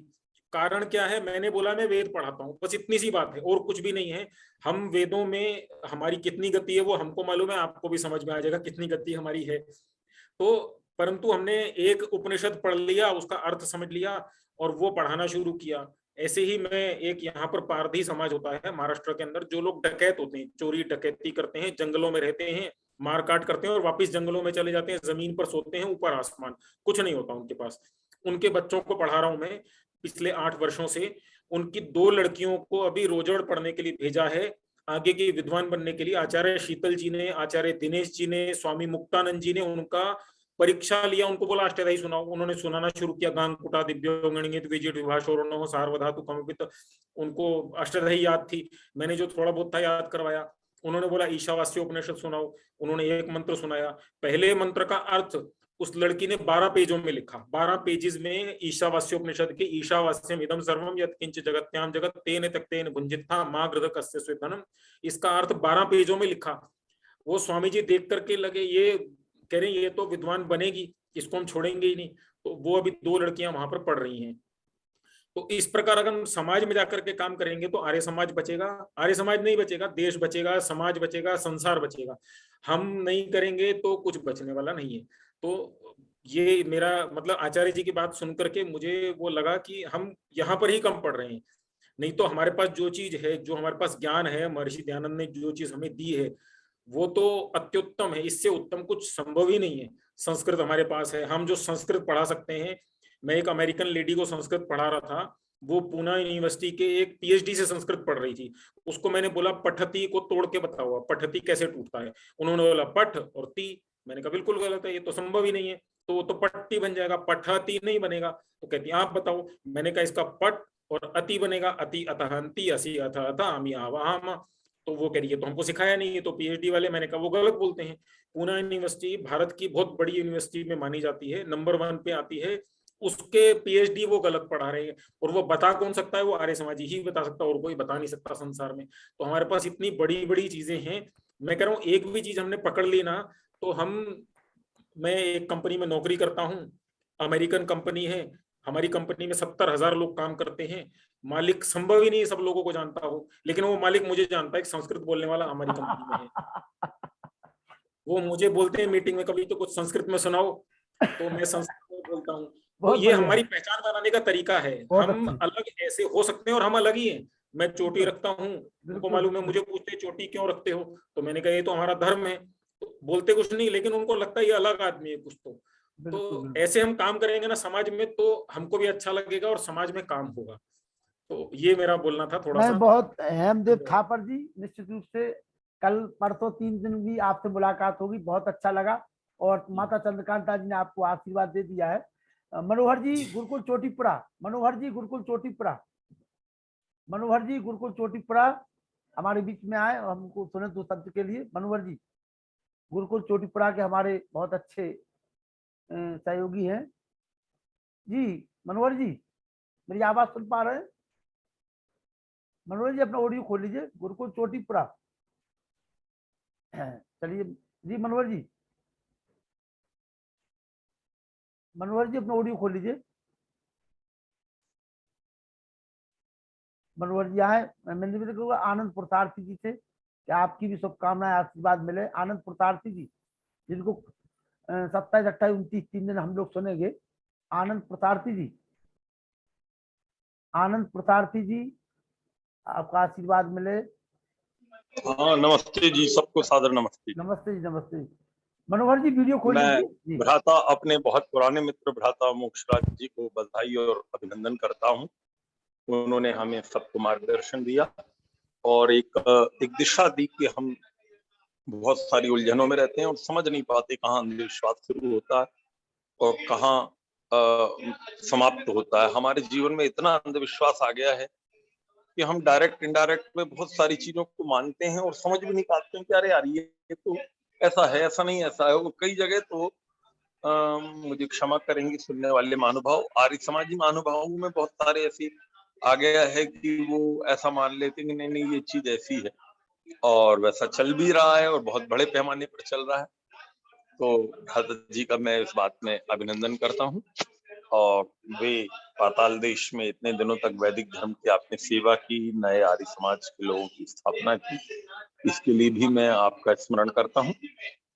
कारण क्या है, मैंने बोला मैं वेद पढ़ाता हूँ, बस इतनी सी बात है और कुछ भी नहीं है। हम वेदों में हमारी कितनी गति है वो हमको मालूम है, आपको भी समझ में आ जाएगा कितनी गति हमारी है। तो परंतु हमने एक उपनिषद पढ़ लिया, उसका अर्थ समझ लिया और वो पढ़ाना शुरू किया। ऐसे ही मैं, एक यहाँ पर पारधी समाज होता है महाराष्ट्र के अंदर, जो लोग डकैत होते हैं, चोरी डकैती करते हैं, जंगलों में रहते हैं, मारकाट करते हैं और वापस जंगलों में चले जाते हैं, जमीन पर सोते हैं, ऊपर आसमान, कुछ नहीं होता उनके पास। उनके बच्चों को पढ़ा रहा हूं मैं पिछले 8 वर्षों से। उनकी 2 लड़कियों को अभी रोजड़ पढ़ने के लिए भेजा है, आगे के विद्वान बनने के लिए। आचार्य शीतल जी ने, आचार्य दिनेश जी ने, स्वामी मुक्तानंद जी ने उनका परीक्षा लिया, उनको बोला अष्टाध्यायी सुनाओ, उन्होंने सुनाना शुरू किया। गांगकुटा दिव्यो गणित विजिट विभाषोरणो सार्वधातु कमपित, उनको अष्टाध्यायी याद थी। मैंने जो थोड़ा बहुत था याद करवाया। उन्होंने बोला ईशावास्योपनिषद सुनाओ, उन्होंने एक मंत्र सुनाया। पहले मंत्र का अर्थ उस लड़की ने 12 पेजों में लिखा, 12 पेजेस में ईशावास्योपनिषद के ईशावास्यम इदम सर्वम यत् किंच जगत्याम जगत तेन तक्तेन भुंजित्था मां गृध कस्य स्वेधनम, इसका अर्थ 12 पेजों में लिखा। वो स्वामी जी देख करके लगे, ये कह रहे ये तो विद्वान बनेगी, इसको हम छोड़ेंगे ही नहीं। तो वो अभी 2 लड़कियां वहां पर पढ़ रही हैं। तो इस प्रकार अगर हम समाज में जाकर के काम करेंगे तो आर्य समाज बचेगा। आर्य समाज नहीं बचेगा, देश बचेगा, समाज बचेगा, संसार बचेगा। हम नहीं करेंगे तो कुछ बचने वाला नहीं है। तो ये मेरा मतलब, आचार्य जी की बात सुन करके मुझे वो लगा कि हम यहाँ पर ही कम पढ़ रहे हैं। नहीं तो हमारे पास जो चीज है, जो हमारे पास ज्ञान है, महर्षि दयानंद ने जो चीज हमें दी है वो तो अत्युत्तम है, इससे उत्तम कुछ संभव ही नहीं है। संस्कृत हमारे पास है, हम जो संस्कृत पढ़ा सकते हैं। मैं एक अमेरिकन लेडी को संस्कृत पढ़ा रहा था, वो पूना यूनिवर्सिटी के एक पीएचडी से संस्कृत पढ़ रही थी। उसको मैंने बोला पठती को तोड़ के बताओ, पठती कैसे टूटता है। उन्होंने बोला पठ और ती, मैंने कहा बिल्कुल गलत है, ये तो संभव ही नहीं है। तो वो तो पट्टी बन जाएगा, पठती नहीं बनेगा। तो कहती आप बताओ। मैंने कहा इसका पट और अति बनेगा, अति अतहंती असी अथ अथ आमी आवाम। तो वो कह रही है तो हमको सिखाया नहीं है, तो पीएचडी वाले। मैंने कहा वो गलत बोलते हैं। पूना यूनिवर्सिटी भारत की बहुत बड़ी यूनिवर्सिटी में मानी जाती है, नंबर 1 पे आती है, उसके पीएचडी वो गलत पढ़ा रहे हैं। और वो बता कौन सकता है? वो आर्य समाजी ही बता सकता है, और कोई बता नहीं सकता संसार में। तो हमारे पास इतनी बड़ी बड़ी चीजें हैं। मैं कह रहा हूँ एक भी चीज हमने पकड़ ली ना, तो मैं एक कंपनी में नौकरी करता हूँ, अमेरिकन कंपनी है, हमारी कंपनी में 70,000 लोग काम करते हैं। मालिक संभव ही नहीं सब लोगों को जानता हो, लेकिन वो मालिक मुझे जानता है कि संस्कृत बोलने वाला हमारी कंपनी में है। वो मुझे बोलते हैं मीटिंग में, कभी तो कुछ संस्कृत में सुनाओ, तो मैं संस्कृत में बोलता हूँ। तो ये हमारी पहचान बनाने का तरीका है। हम अलग ऐसे हो सकते हैं, और हम अलग ही हैं। मैं चोटी रखता हूँ, उनको मालूम है, मुझे पूछते चोटी क्यों रखते हो, तो मैंने कहा ये तो हमारा धर्म है। तो बोलते कुछ नहीं, लेकिन उनको लगता है ये अलग आदमी है कुछ। तो ऐसे हम काम करेंगे ना समाज में, तो हमको भी अच्छा लगेगा और समाज में काम होगा। तो ये मेरा बोलना था थोड़ा सा। बहुत हेमदेव थापर जी, निश्चित रूप से कल परसों 3 दिन भी आपसे मुलाकात होगी, बहुत अच्छा लगा। और माता चंद्रकांता जी ने आपको आशीर्वाद दे दिया है। मनोहर जी गुरुकुल चोटीपुरा, मनोहर जी गुरुकुल चोटीपुरा, मनोहर जी गुरुकुल चोटीपुरा हमारे बीच में आए और हमको सुने 2 शब्द के लिए। मनोहर जी गुरुकुल चोटीपुरा के हमारे बहुत अच्छे सहयोगी हैं जी। मनोहर जी मेरी आवाज सुन पा रहे हैं? मनोहर जी अपना ऑडियो खोल लीजिए। गुरुकुल चोटीपुरा, चलिए जी। मनोहर जी, मनोहर जी अपना ऑडियो खोल लीजिए। मनोहर जी आए। मैंने भी कहूँगा आनंद पुरुषार्थी जी से कि आपकी भी शुभकामनाएं, आशीर्वाद मिले। आनंद पुरुषार्थी जी जिनको 27, 28, 29 3 दिन हम लोग सुनेंगे। आनंद पुरुषार्थी जी, आनंद पुरुषार्थी जी आपका आशीर्वाद मिले। हाँ नमस्ते जी, सबको सादर नमस्ते। नमस्ते जी, नमस्ते। मनोहर जी वीडियो खोल लीजिए। मैं भ्राता, अपने बहुत पुराने मित्र भ्राता मोक्षराज जी को बधाई और अभिनंदन करता हूँ। उन्होंने हमें सबको मार्गदर्शन दिया और एक दिशा दी कि हम बहुत सारी उलझनों में रहते हैं और समझ नहीं पाते कहाँ अंधविश्वास शुरू होता है और कहाँ समाप्त होता है। हमारे जीवन में इतना अंधविश्वास आ गया है कि हम डायरेक्ट इनडायरेक्ट में बहुत सारी चीजों को मानते हैं और समझ भी नहीं पाते हैं कि अरे यार ये तो ऐसा है, ऐसा नहीं ऐसा है। वो कई जगह तो मुझे क्षमा करेंगे सुनने वाले महानुभाव, आर्य समाजी महानुभावों में बहुत सारे ऐसे आ गया है कि वो ऐसा मान लेते हैं कि नहीं ये चीज ऐसी है, और वैसा चल भी रहा है और बहुत बड़े पैमाने पर चल रहा है। तो भ्राता जी का मैं इस बात में अभिनंदन करता हूँ। और वे पाताल देश में इतने दिनों तक वैदिक धर्म की आपने सेवा की, नए आर्य समाज के लोगों की स्थापना की, इसके लिए भी मैं आपका स्मरण करता हूँ।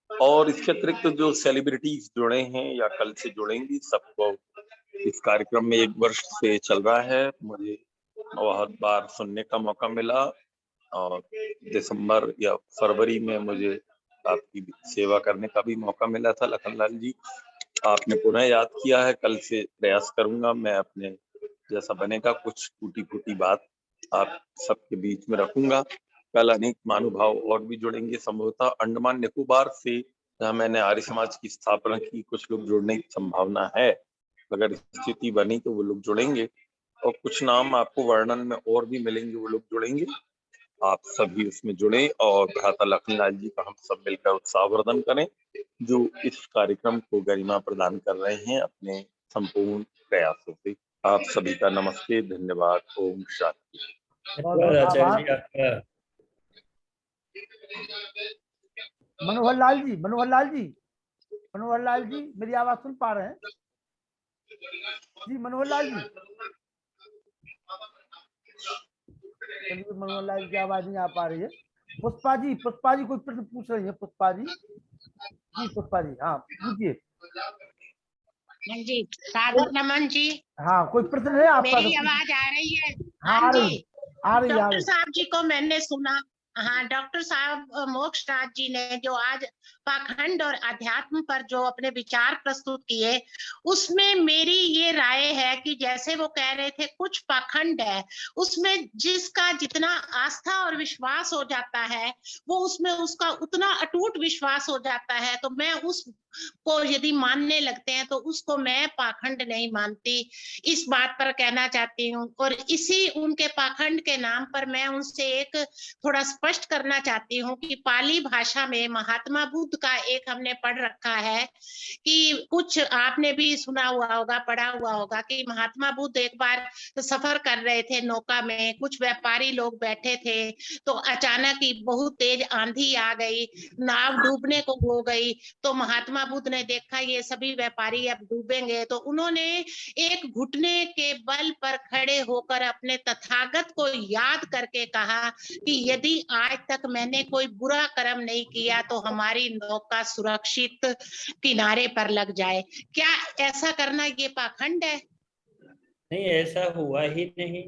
और इसके अतिरिक्त जो सेलिब्रिटीज जुड़े हैं या कल से जुड़ेंगी, सबको इस कार्यक्रम में 1 वर्ष से चल रहा है, मुझे बहुत बार सुनने का मौका मिला। और दिसंबर या फरवरी में मुझे आपकी सेवा करने का भी मौका मिला था। लखनलाल जी, आपने पुनः याद किया है, कल से प्रयास करूंगा मैं अपने जैसा बनेगा कुछ टूटी फूटी बात आप सबके बीच में रखूंगा। कल अनेक महानुभाव और भी जुड़ेंगे, संभवतः अंडमान निकोबार से जहाँ मैंने आर्य समाज की स्थापना की, कुछ लोग जुड़ने की संभावना है। अगर स्थिति बनी तो वो लोग जुड़ेंगे, और कुछ नाम आपको वर्णन में और भी मिलेंगे, वो लोग जुड़ेंगे। आप सभी उसमें जुड़े और भ्राता लखनलाल जी का हम सब मिलकर उत्साहवर्धन करें, जो इस कार्यक्रम को गरिमा प्रदान कर रहे हैं अपने संपूर्ण प्रयासों से। आप सभी का नमस्ते, धन्यवाद, ओम शांति। आचार्य जी आपका। मनोहर लाल जी, मनोहर लाल जी, मनोहर लाल जी मेरी आवाज सुन पा रहे हैं जी? मनोहर लाल जी, चलिए मनोहर लाल की आवाज नहीं आ पा रही है। पुष्पा जी, पुष्पा जी कोई प्रश्न पूछ रही है? पुष्पा जी, जी पुष्पा जी, हाँ पूछिए। जी सादर नमन जी। हाँ कोई प्रश्न है आपका? मेरी आवाज आ रही है? हाँ हाँ जी। आ रही डॉक्टर साहब जी को मैंने सुना, हाँ, डॉक्टर साहब मोक्ष राज जी ने जो आज पाखंड और अध्यात्म पर जो अपने विचार प्रस्तुत किए, उसमें मेरी ये राय है कि जैसे वो कह रहे थे कुछ पाखंड है, उसमें जिसका जितना आस्था और विश्वास हो जाता है, वो उसमें उसका उतना अटूट विश्वास हो जाता है, तो मैं उसको यदि मानने लगते हैं तो उसको मैं पाखंड नहीं मानती। इस बात पर कहना चाहती हूँ। और इसी उनके पाखंड के नाम पर मैं उनसे एक थोड़ा स्पष्ट करना चाहती हूँ कि पाली भाषा में महात्मा बुद्ध का एक हमने पढ़ रखा है कि कुछ आपने भी सुना हुआ होगा, पढ़ा हुआ होगा कि महात्मा बुद्ध एक बार सफर कर रहे थे नौका में, कुछ व्यापारी लोग बैठे थे, तो अचानक ही बहुत तेज आंधी आ गई, नाव डूबने को हो गई। तो महात्मा बुद्ध ने देखा ये सभी व्यापारी अब डूबेंगे, तो उन्होंने एक घुटने के बल पर खड़े होकर अपने तथागत को याद करके कहा कि यदि आज तक मैंने कोई बुरा कर्म नहीं किया तो हमारी नौका सुरक्षित किनारे पर लग जाए। क्या ऐसा करना ये पाखंड है? नहीं, ऐसा हुआ ही नहीं,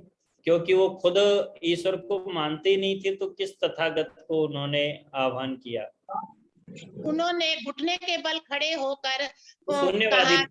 क्योंकि वो खुद ईश्वर को मानते ही नहीं थे, तो किस तथागत को उन्होंने आह्वान किया? उन्होंने घुटने के बल खड़े होकर शून्यवादी कहा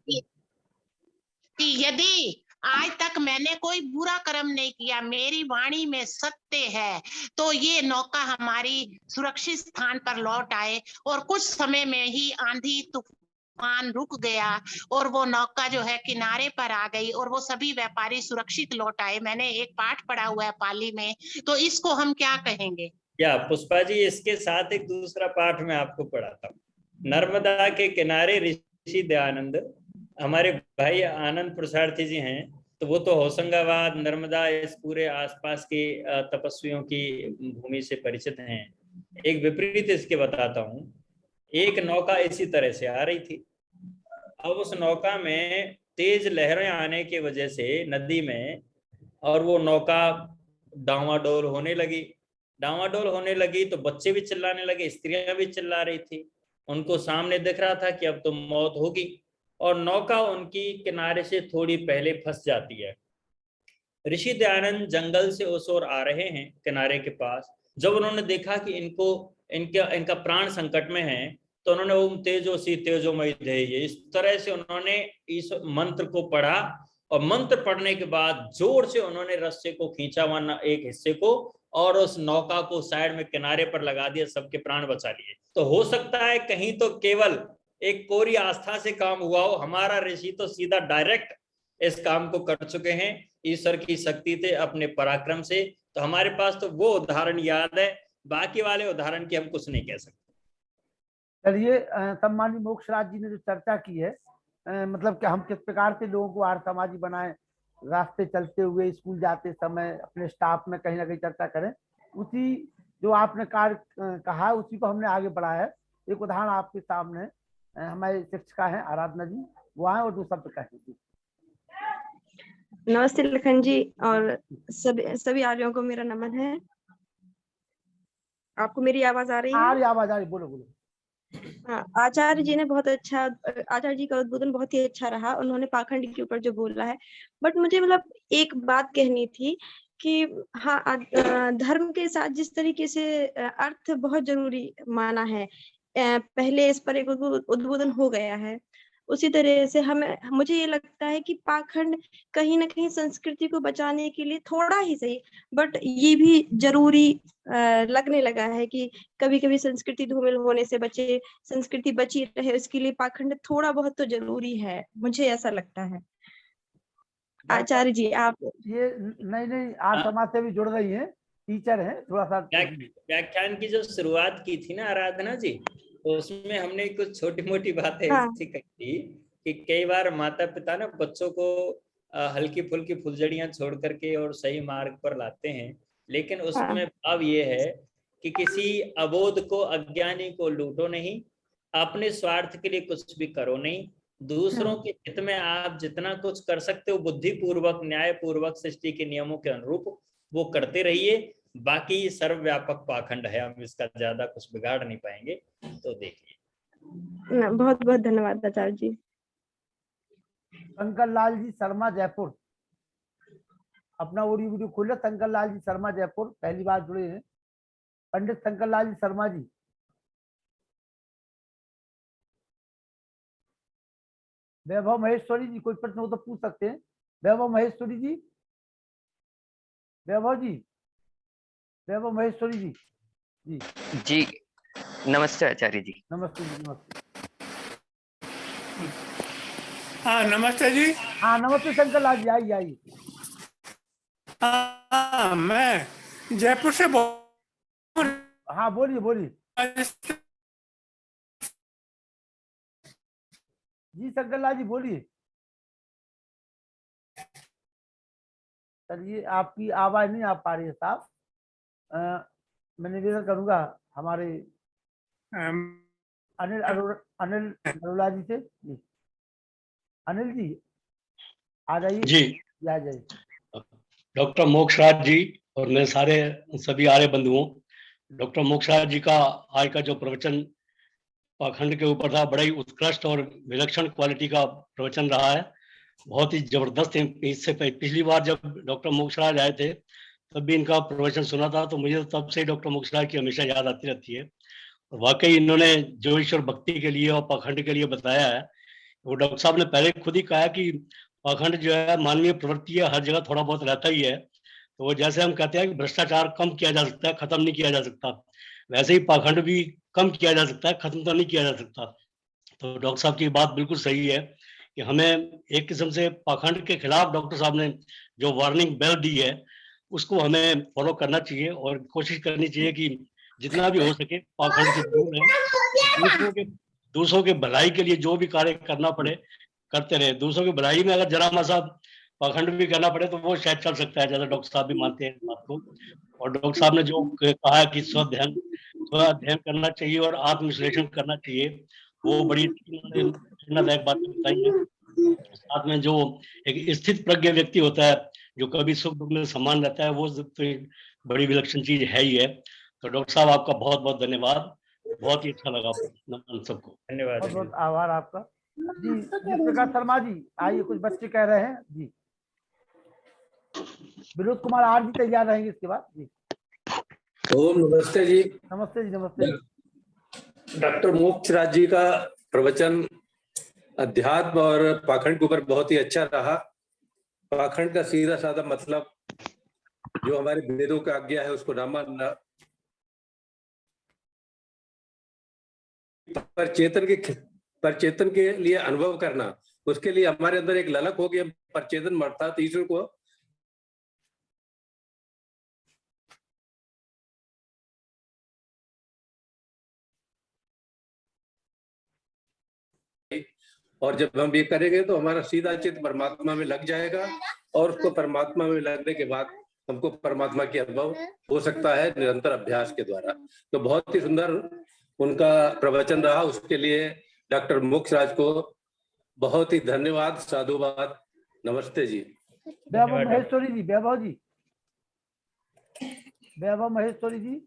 कि यदि आज तक मैंने कोई बुरा कर्म नहीं किया, मेरी वाणी में सत्य है, तो ये नौका हमारी सुरक्षित स्थान पर लौट आए। और कुछ समय में ही आंधी तूफान रुक गया और वो नौका जो है किनारे पर आ गई और वो सभी व्यापारी सुरक्षित लौट आए। मैंने एक पाठ पढ़ा हुआ है पाली में, तो इसको हम क्या कहेंगे? क्या पुष्पा जी, इसके साथ एक दूसरा पाठ मैं आपको पढ़ाता हूँ। नर्मदा के किनारे ऋषि दयानंद, हमारे भाई आनंद प्रसारथी जी हैं, तो वो तो होशंगाबाद, नर्मदा, इस पूरे आसपास के तपस्वियों की भूमि से परिचित हैं। एक विपरीत इसके बताता हूँ। एक नौका इसी तरह से आ रही थी। अब उस नौका में तेज लहरें आने की वजह से नदी में, और वो नौका डावाडोल होने लगी तो बच्चे भी चिल्लाने लगे, स्त्रियां भी चिल्ला रही थी। उनको सामने दिख रहा था कि अब तो मौत होगी, और नौका उनकी किनारे से थोड़ी पहले फंस जाती है। ऋषि दयानंद जंगल से उस ओर आ रहे हैं किनारे के पास। जब उन्होंने देखा कि इनका प्राण संकट में है, तो उन्होंने ओम तेजोसी तेजोमय ध्येय, इस तरह से उन्होंने इस मंत्र को पढ़ा, और मंत्र पढ़ने के बाद जोर से उन्होंने रस्से को खींचा, वरना एक हिस्से को, और उस नौका को साइड में किनारे पर लगा दिया, सबके प्राण बचा लिए। तो हो सकता है कहीं तो केवल एक कोरी आस्था से काम हुआ हो, हमारा ऋषि तो सीधा डायरेक्ट इस काम को कर चुके हैं, ईश्वर की शक्ति थे, अपने पराक्रम से। तो हमारे पास तो वो उदाहरण याद है, बाकी वाले उदाहरण की हम कुछ नहीं कह सकते। चलिए, सम्मानित मोक्षराज जी ने जो चर्चा की है, मतलब कि हम किस प्रकार से लोगों को आर्य समाजी बनाएं, रास्ते चलते हुए, स्कूल जाते समय, अपने स्टाफ में कहीं ना कहीं चर्चा करें, उसी जो आपने कार्य कहा उसी को हमने आगे बढ़ाया है। एक उदाहरण आपके सामने हमारे शिक्षिका हैं आराधना जी, वो आए और 2 शब्द कहेंगे। नमस्ते लखन जी, और सभी आर्यों को मेरा नमन है। आपको मेरी आवाज आ रही है? आवाज आ रही, बोलो बोलो। हाँ, आचार्य जी ने बहुत अच्छा, आचार्य जी का उद्बोधन बहुत ही अच्छा रहा। उन्होंने पाखंड के ऊपर जो बोला है, बट मुझे मतलब एक बात कहनी थी कि हाँ, धर्म के साथ जिस तरीके से अर्थ बहुत जरूरी माना है, पहले इस पर एक उद्बोधन हो गया है, उसी तरह से मुझे ये लगता है कि पाखंड कहीं ना कहीं संस्कृति को बचाने के लिए थोड़ा ही सही, बट ये भी जरूरी लगने लगा है कि कभी कभी संस्कृति धूमिल होने से बचे, संस्कृति बची रहे, उसके लिए पाखंड थोड़ा बहुत तो जरूरी है, मुझे ऐसा लगता है। आचार्य जी, आप ये नहीं आप समाज से भी जुड़ रही हैं, टीचर हैं, थोड़ा सा व्याख्यान की जो शुरुआत की थी ना आराधना जी, तो उसमें हमने कुछ छोटी मोटी बातें हाँ। ऐसी कही थी कि कई बार माता पिता ना बच्चों को हल्की फुल्की फुलझड़ियां छोड़ करके और सही मार्ग पर लाते हैं, लेकिन उसमें भाव ये है कि किसी अबोध को, अज्ञानी को लूटो नहीं, अपने स्वार्थ के लिए कुछ भी करो नहीं, दूसरों के हित में आप जितना कुछ कर सकते हो बुद्धिपूर्वक, न्यायपूर्वक, सृष्टि के नियमों के अनुरूप वो करते रहिए। बाकी सर्वव्यापक पाखंड है, हम इसका ज्यादा कुछ बिगाड़ नहीं पाएंगे, तो देखिए। बहुत बहुत धन्यवाद आचार्य जी। शंकर लाल जी शर्मा जयपुर, अपना ऑडियो वीडियो खोले। शंकर लाल जी शर्मा जयपुर पहली बार जुड़े हैं, पंडित शंकर लाल जी शर्मा जी, वैभव महेश्वरी जी, कोई प्रश्न हो तो पूछ सकते हैं। वैभव महेश्वरी जी, वैभव जी, वैभव महेश्वरी जी, जी जी नमस्ते आचार्य जी। नमस्ते जी, नमस्ते। हाँ नमस्ते जी। हाँ नमस्ते शंकर लाल जी, आइए आइए। हाँ मैं जयपुर से बोल। हाँ बोलिए बोलिए जी, शंकर लाल जी बोलिए। चलिए, आपकी आवाज नहीं आ पा रही है साहब। मैं निवेदन करूंगा हमारे अनिल अरोड़ा जी से। जी अनिल जी आ जाइए जी। आ जाइए। डॉक्टर मोक्षराज जी और मेरे सारे सभी आर्य बंधुओं, डॉक्टर मोक्षराज जी का आज का जो प्रवचन पाखंड के ऊपर था, बड़ा ही उत्कृष्ट और विलक्षण क्वालिटी का प्रवचन रहा है, बहुत ही जबरदस्त है। इससे पिछली बार जब डॉक्टर मोक्षराज आए थे तब भी इनका प्रवचन सुना था, तो मुझे तब से डॉक्टर मोक्षराज की हमेशा याद आती रहती है। और वाकई इन्होंने जो ईश्वर भक्ति के लिए और पाखंड के लिए बताया है, वो डॉक्टर साहब ने पहले खुद ही कहा कि पाखंड जो है मानवीय प्रवृत्ति है, हर जगह थोड़ा बहुत रहता ही है। तो वो जैसे हम कहते हैं कि भ्रष्टाचार कम किया जा सकता है, खत्म नहीं किया जा सकता, वैसे ही पाखंड भी कम किया जा सकता है, खत्म तो नहीं किया जा सकता। तो डॉक्टर साहब की बात बिल्कुल सही है कि हमें एक किस्म से पाखंड के खिलाफ डॉक्टर साहब ने जो वार्निंग बेल दी है उसको हमें फॉलो करना चाहिए और कोशिश करनी चाहिए कि जितना भी हो सके पाखंड से दूर है, दूसरों के भलाई के लिए जो भी कार्य करना पड़े करते रहे। दूसरों की भलाई में अगर जरा मसा पाखंड भी करना पड़े तो वो शायद चल सकता है, जैसा डॉक्टर साहब भी मानते हैं इस बात को। और डॉक्टर साहब ने जो कहा कि स्वाध्ययन करना चाहिए और आत्मविश्लेषण करना चाहिए, वो बड़ी प्रेरणादायक बातें बताई है। साथ में जो एक स्थित प्रज्ञ व्यक्ति होता है, जो कभी सुख दुख में समान रहता है, वो तो एक बड़ी विलक्षण चीज है ही है। तो डॉक्टर साहब आपका बहुत बहुत धन्यवाद, बहुत ही अच्छा लगा हम सबको। धन्यवाद। बहुत बहुत आभार आपका जी। प्रकाश शर्मा जी आइए, कुछ बच्चे कह रहे हैं जी। विनोद कुमार आर जी तैयार रहेंगे इसके बाद जी। ओम नमस्ते जी। नमस्ते जी, नमस्ते। डॉक्टर मोक्षराज जी का प्रवचन अध्यात्म और पाखंड के ऊपर बहुत ही अच्छा रहा। पाखंड का सीधा साधा मतलब जो हमारे वेदों का आज्ञा है उसको ना मानना, परचेतन के लिए अनुभव करना, उसके लिए हमारे अंदर एक ललक हो कि हम परचेतन अर्थात ईश्वर को और जब हम ये करेंगे तो हमारा सीधा चित्त परमात्मा में लग जाएगा और उसको परमात्मा में लगने के बाद हमको परमात्मा की अनुभव हो सकता है निरंतर अभ्यास के द्वारा। तो बहुत ही सुंदर उनका प्रवचन रहा, उसके लिए डॉक्टर मोक्षराज को बहुत ही धन्यवाद, साधुवाद, नमस्ते जी। वैभव महेश्वरी जी, वैभव जी, वैभव महेश्वरी जी।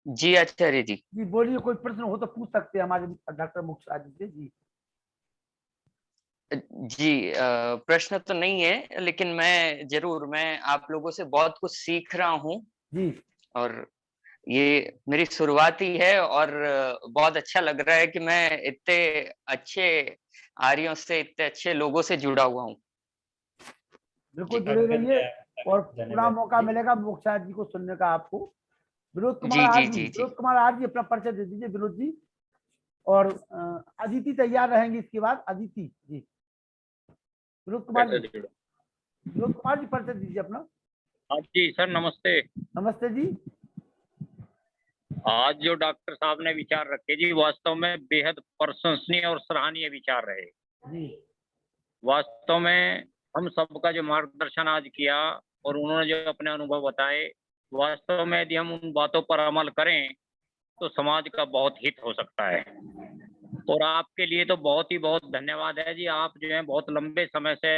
जी आचार्य जी। जी बोलिए, कोई प्रश्न हो तो पूछ सकते हैं हमारे डॉक्टर मोक्षराज जी से। जी जी प्रश्न तो नहीं है, लेकिन मैं आप लोगों से बहुत कुछ सीख रहा हूँ जी। और ये मेरी शुरुआत ही है और बहुत अच्छा लग रहा है कि मैं इतने अच्छे आर्यों से, इतने अच्छे लोगों से जुड़ा हुआ हूँ। बिल्कुल जुड़े रहिए और पूरा मौका मिलेगा मोक्षराज जी को सुनने का आपको। Vinod Kumar R G, Vinod Kumar R G अपना परिचय दे दीजिए विनोद जी। और अदिति तैयार रहेंगी इसके बाद, अदिति जी। विनोद कुमार जी, विनोद कुमार जी परिचय दीजिए अपना। हाँ जी सर, नमस्ते। नमस्ते जी। आज जो डॉक्टर साहब ने विचार रखे जी, वास्तव में बेहद प्रशंसनीय और सराहनीय विचार रहे जी। वास्तव में हम सबका जो मार्गदर्शन आज किया और उन्होंने जो अपने अनुभव बताए, वास्तव में यदि हम उन बातों पर अमल करें तो समाज का बहुत हित हो सकता है। और आपके लिए तो बहुत धन्यवाद है जी। आप जो है बहुत लंबे समय से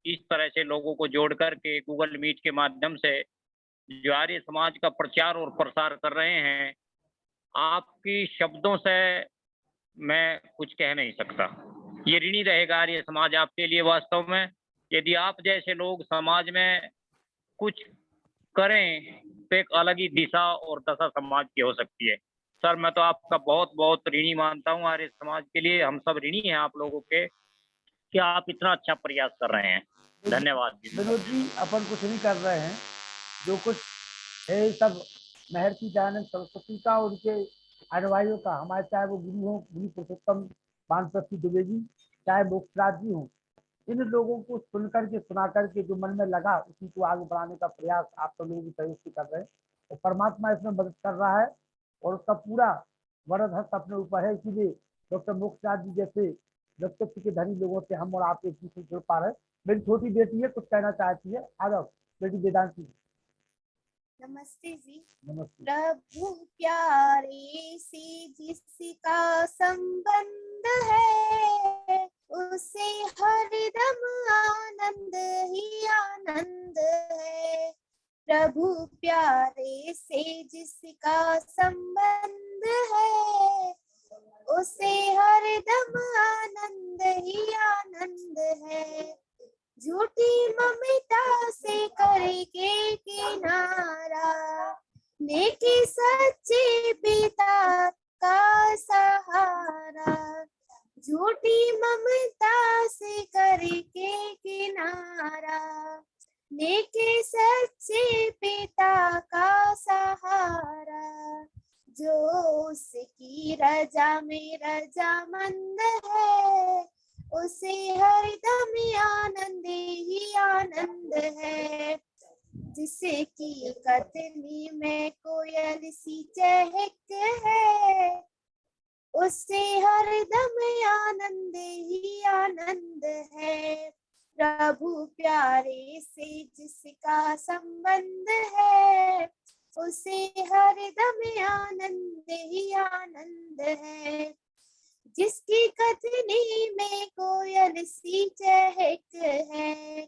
इस तरह से लोगों को जोड़ करके गूगल मीट के माध्यम से जो आर्य समाज का प्रचार और प्रसार कर रहे हैं, आपकी शब्दों से मैं कुछ कह नहीं सकता। ये ऋणी रहेगा आर्य समाज आपके लिए। वास्तव में यदि आप जैसे लोग समाज में कुछ करें तो एक अलग ही दिशा और दशा समाज की हो सकती है। सर मैं तो आपका बहुत बहुत ऋणी मानता हूँ, आर्य समाज के लिए हम सब ऋणी हैं आप लोगों के कि आप इतना अच्छा प्रयास कर रहे हैं। धन्यवाद जी। विनोद जी, अपन कुछ नहीं कर रहे हैं, जो कुछ है सब महर्षि दयानंद सरस्वती का, उनके अनुयायियों का, हमारे चाहे वो गुरु हो, गुरु पुरुषोत्तम बानप्रस्थी दुबे जी, चाहे मोक्षराज जी हो, इन लोगों को सुन करके सुना करके जो मन में लगा उसी को आगे बढ़ाने का प्रयास आप सब लोगों की सहयोग से कर रहे हैं, और परमात्मा इसमें मदद कर रहा है, और उसका पूरा वरद हस्त अपने ऊपर है। इसीलिए डॉक्टर मोक्षराज जी जैसे व्यक्तित्व के धनी लोगों से हम और आप एक दूसरे जुड़ पा रहे हैं। मेरी छोटी बेटी है, कुछ कहना चाहती है, आ जाओ बेटी वेदांती। नमस्ते जी। नमस्ते। प्रभु प्यारे से जिसका संबंध है, उसे हरदम आनंद ही आनंद है। प्रभु प्यारे से जिसका संबंध है, उसे हरदम आनंद ही आनंद है। झूठी ममता से करके किनारा, नेकी सच्चे पिता का सहारा। झूठी ममता से करके किनारा, नेकी सच्चे पिता का सहारा। जो उसकी रजा में रजामंद है, उसे हरदम आनंद ही आनंद है। जिसे की कतनी में कोयल सी चहक है, उससे हरदम आनंद ही आनंद है। प्रभु प्यारे से जिसका संबंध है, उसे हरदम आनंद ही आनंद है। जिसकी कथनी में कोयल सी चहक है,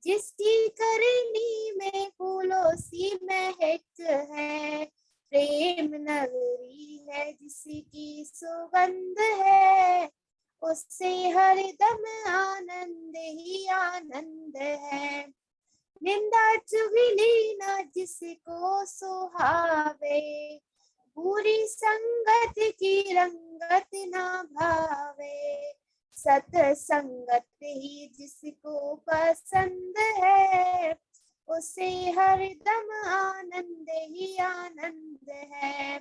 जिसकी करनी में फूलों सी महक है। प्रेम नगरी है जिसकी सुगंध है, उससे हरदम आनंद ही आनंद है। निंदा चुगली ना जिसको सुहावे, पूरी संगत की रंगत ना भावे। सत्संगत ही जिसको पसंद है, उसे हरदम आनंद ही आनंद है।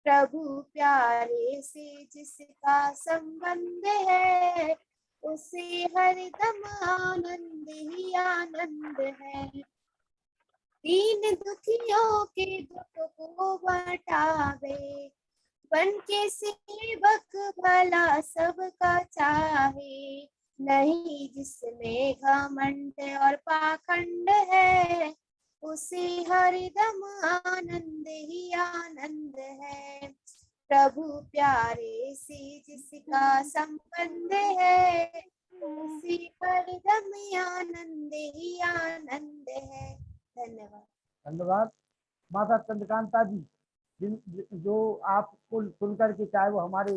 प्रभु प्यारे से जिसका संबंध है, उसे हरदम आनंद ही आनंद है। दीन दुखियों के दुख को बटावे, बन के सेवक भला सबका चाहे। नहीं जिसमें घमंड और पाखंड है, उसे हरदम आनंद ही आनंद है। प्रभु प्यारे से जिसका संबंध है, उसे हरदम आनंद ही आनंद है। धन्यवाद। धन्यवाद। माता चंद्रकांता जी, जो आपको सुन करके, चाहे वो हमारे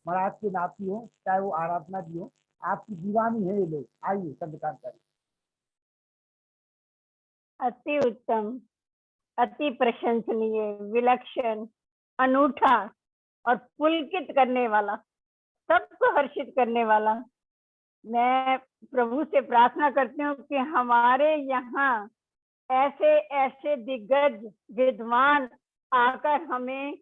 महाराज के नाती हो, चाहे वो आराधना जी हो, आपकी दीवानी है ये लोग। आइए चंद्रकांता जी। अति उत्तम, अति प्रशंसनीय, विलक्षण, अनूठा और पुलकित करने वाला, सबको हर्षित करने वाला। मैं प्रभु से प्रार्थना करती हूँ कि हमारे यहाँ ऐसे ऐसे दिग्गज विद्वान आकर हमें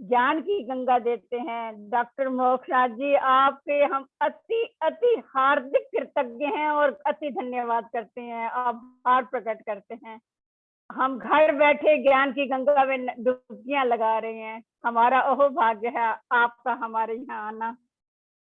ज्ञान की गंगा देते हैं। डॉक्टर मोक्षराज जी, आपके हम अति अति हार्दिक कृतज्ञ हैं और अति धन्यवाद करते हैं, आभार प्रकट करते हैं। हम घर बैठे ज्ञान की गंगा में डुबकियां लगा रहे हैं। हमारा अहो भाग्य है आपका हमारे यहाँ आना।